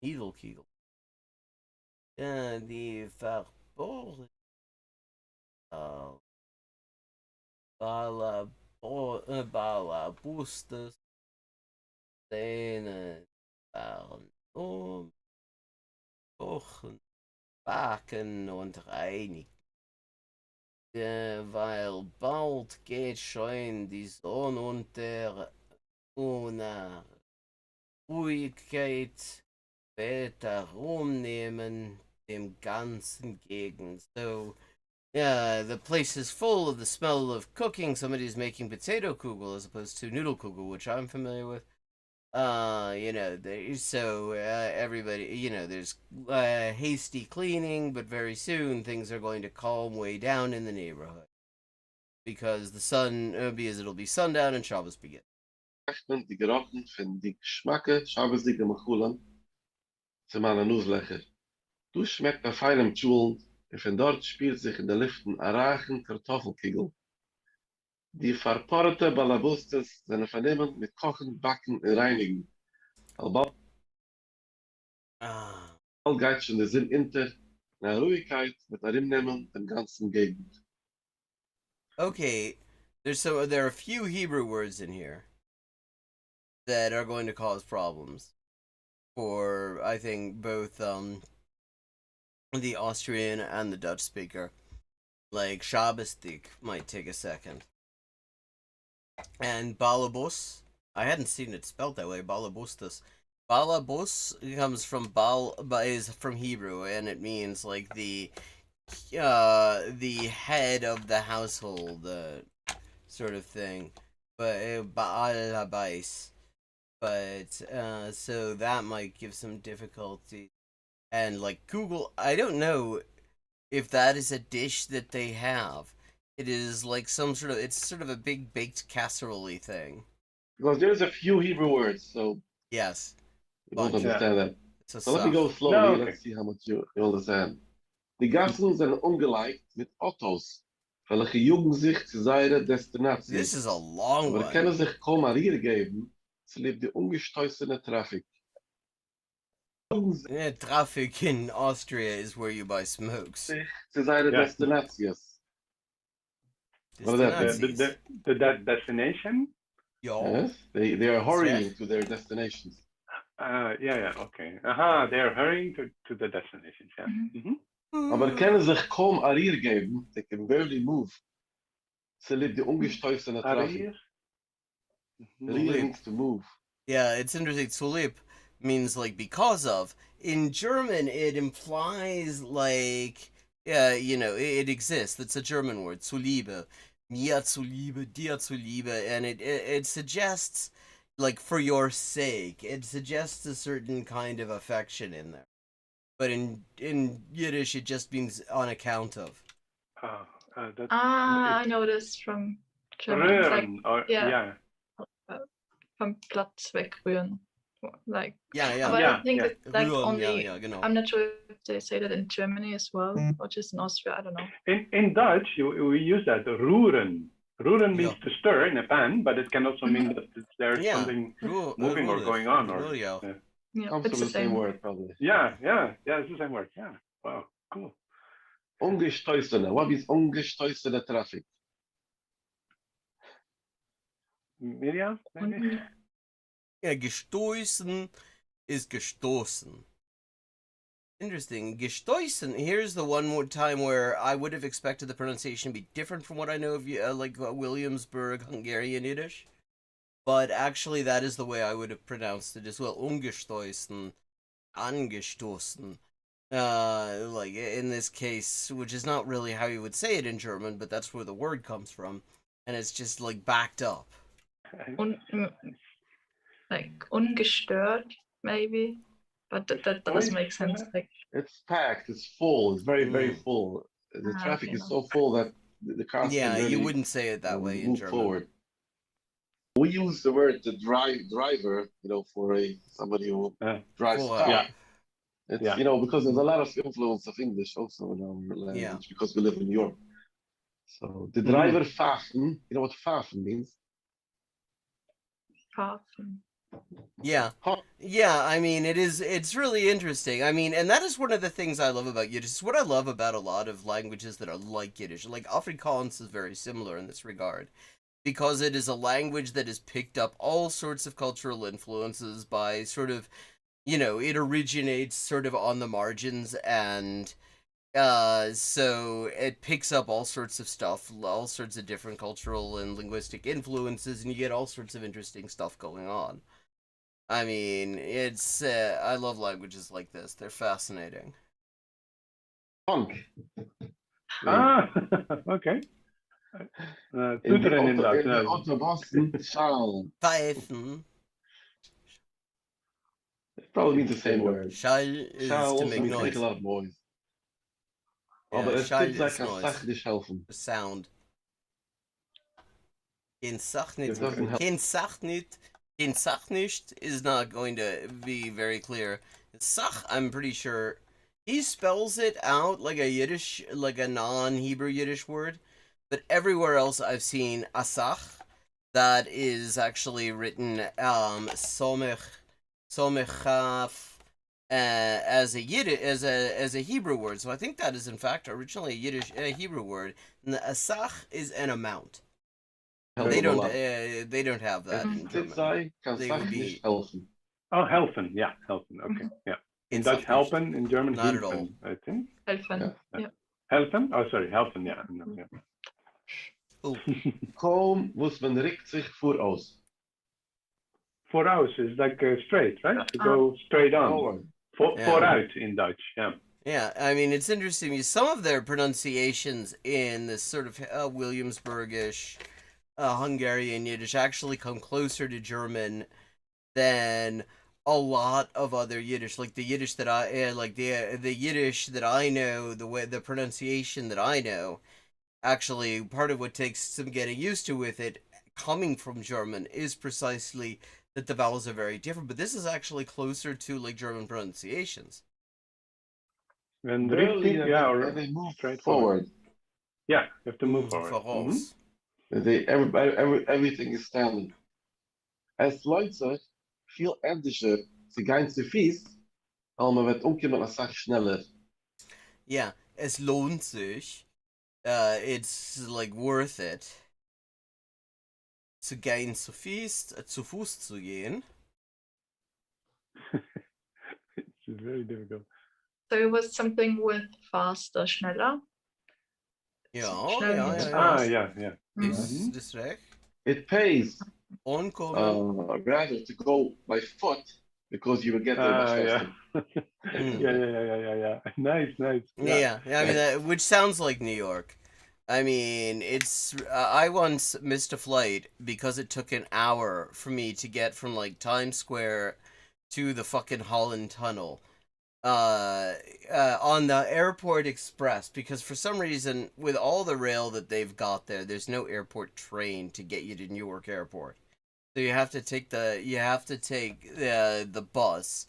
Niedelkegel. Die verborgen Balabustes Zähne waren kochen, backen und reinigen. Weil bald geht schon die Sonne unter und Ruhigkeit wird herumnehmen dem ganzen Gegend. So, yeah, the place is full of the smell of cooking. Somebody's making potato kugel as opposed to noodle kugel, which I'm familiar with. Everybody, there's hasty cleaning, but very soon things are going to calm way down in the neighborhood because it'll be sundown and Shabbos begin. Die Gerochen von die Geschmacke, Schabesdike Mechulam, zu meiner Nuslecher. Du schmeckt auf einem Schulen, und von dort spielt sich in der Lüften ein Rachen Kartoffelkegel. Die verporrte Balabustes sind vernehmen mit Kochen, Backen und Reinigen. Albald geht schon der Sinn inter, nach Ruhigkeit mit Arimnehmen dem ganzen Gegend. Okay, there are a few Hebrew words in here that are going to cause problems for, I think, both the Austrian and the Dutch speaker. Like Shabbosdik might take a second. And Balabus, I hadn't seen it spelled that way. Balabustus. Balabus comes from is from Hebrew, and it means like the head of the household, sort of thing. But Baal Habais. But so that might give some difficulty. And like Google, I don't know if that is a dish that they have. It is like it's sort of a big baked casserole thing. Because there's a few Hebrew words, so yes, you don't understand that. So let me go slowly. No, okay. Let's see how much you understand. Die Gassen sind umgeleikt mit Autos, welche jugen sich zu seiner Destination. This is a long one. Aber können sich kaum Arier geben, es lebt die ungestoßene Traffic. Traffic in Austria is where you buy smokes. Zu seiner Destinations. The destination? Yes, they are hurrying to their destinations. Okay. They are hurrying to the destinations, yeah. Mm-hmm. Aber können sich kaum Arier geben, they can barely move. Sie lebt die ungestoßene Traffic. Arier means to move. Yeah, it's interesting. Zulip means like because of. In German, it implies like, it exists. It's a German word, Zuliebe. Mir zuliebe, dir zuliebe. And it suggests, like, for your sake. It suggests a certain kind of affection in there. But in Yiddish, it just means on account of. I know this from German. From Platz wegrühren. Like, but I think it's like only, I'm not sure if they say that in Germany as well, or just in Austria, I don't know. In Dutch, we use that, roeren. Ruren means Ja. to stir in a pan, but it can also mean that there's Yeah. something Ru- moving or ruller. going on. Or Ruller, ja. Yeah, Comes it's from the the same same. word, probably. yeah, it's the same word. Yeah, wow, cool. Ongestoisene. What is ongestoisene traffic? Miriam, maybe? Und- Yeah, gestoßen is gestoßen. Interesting. Gestoßen, here's the one more time where I would have expected the pronunciation to be different from what I know of Williamsburg Hungarian Yiddish. But actually, that is the way I would have pronounced it as well. Ungestoßen, angestoßen. Like in this case, which is not really how you would say it in German, but that's where the word comes from. And it's just like backed up. Like ungestört, maybe, but that doesn't make sense. Like It's packed. It's full. It's very, very Mm. full. The traffic okay, is no. so full that the cars Yeah, can you really wouldn't say it that way in move German. forward. We use the word the driver, for somebody who drives For- car. Yeah. It's Yeah. because there's a lot of influence of English also in our language Yeah. because we live in Europe. So the Mhm. driver fahren, you know what fahren means? Fahren. Yeah. Yeah, I mean, it's really interesting. I mean, and that is one of the things I love about Yiddish. It's what I love about a lot of languages that are like Yiddish. Like, Afrikaans is very similar in this regard. Because it is a language that has picked up all sorts of cultural influences by sort of, it originates sort of on the margins, and so it picks up all sorts of stuff, all sorts of different cultural and linguistic influences, and you get all sorts of interesting stuff going on. I mean, it's I love languages like this. They're fascinating. Punk. Ah, okay. Toeteren in Duits. In the Autobassen, Schal. Pfeifen. It probably means the same word. Schall is Schal to also make means make noise. a lot of noise. Yeah, Aber es Schall gibt is Sachen, noise. Sachen, die helfen. The sound. Kein Sach It doesn't help. Kein Sach nicht is not going to be very clear. Sach, I'm pretty sure he spells it out like a Yiddish, like a non-Hebrew Yiddish word, but everywhere else I've seen asach, that is actually written somechaf as a Yiddish, as a Hebrew word. So I think that is in fact originally a Hebrew word. And the asach is an amount. They don't have that in German. They would be helfen. Oh, helfen. Yeah, helfen. Okay. Yeah. In It's Dutch, not helpen. In German, Not at helfen, I think. Helfen. Yeah. Helfen? Oh, sorry. Helfen. Yeah. No, yeah. Oh. Kaum muss man regt sich voraus. Voraus is like straight, right? To go straight on. Forward. Yeah. Vooruit in Dutch. Yeah. Yeah, I mean, it's interesting because some of their pronunciations in this sort of Williamsburgish Hungarian Yiddish actually come closer to German than a lot of other Yiddish. Like the Yiddish that the Yiddish that I know, the pronunciation that I know, actually part of what takes some getting used to with it coming from German is precisely that the vowels are very different. But this is actually closer to like German pronunciations. And Really, richting, yeah, and they move straight forward. Yeah, you have to move forward. Voraus. Everything is standing. Es lohnt sich viel endischer zu gehen zu Fies, aber man wird umkommen eine Sache schneller. Yeah, es lohnt sich. It's like worth it zu gehen zu Fuß zu gehen. It's very difficult. So it was something with faster, schneller. Ja, Schnell ja, geht's ja, Ah, ja. yeah. Ist das recht? It pays Onkommen. rather to go by foot because you will get there much Yeah. faster. yeah. Nice. Yeah, I mean, which sounds like New York. I mean, it's. I once missed a flight because it took an hour for me to get from like Times Square to the fucking Holland Tunnel. On the Airport Express, because for some reason, with all the rail that they've got there's no airport train to get you to Newark Airport. So you have to take the bus,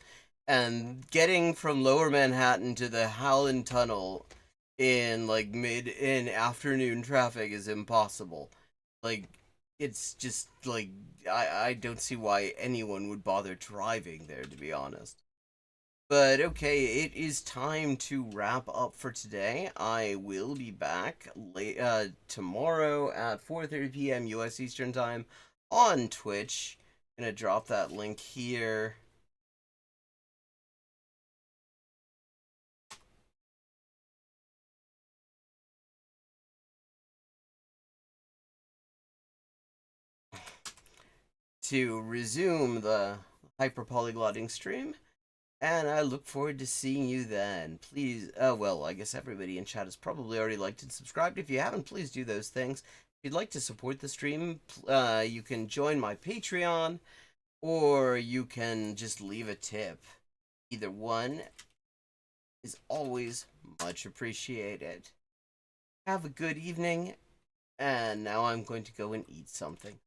and getting from Lower Manhattan to the Holland Tunnel in like afternoon traffic is impossible. Like, it's just, like, I don't see why anyone would bother driving there, to be honest. But okay, it is time to wrap up for today. I will be back tomorrow at 4:30 p.m. U.S. Eastern Time on Twitch. Gonna drop that link here. To resume the hyperpolyglotting stream. And I look forward to seeing you then. Please, well, I guess everybody in chat has probably already liked and subscribed. If you haven't, please do those things. If you'd like to support the stream, you can join my Patreon, or you can just leave a tip. Either one is always much appreciated. Have a good evening, and now I'm going to go and eat something.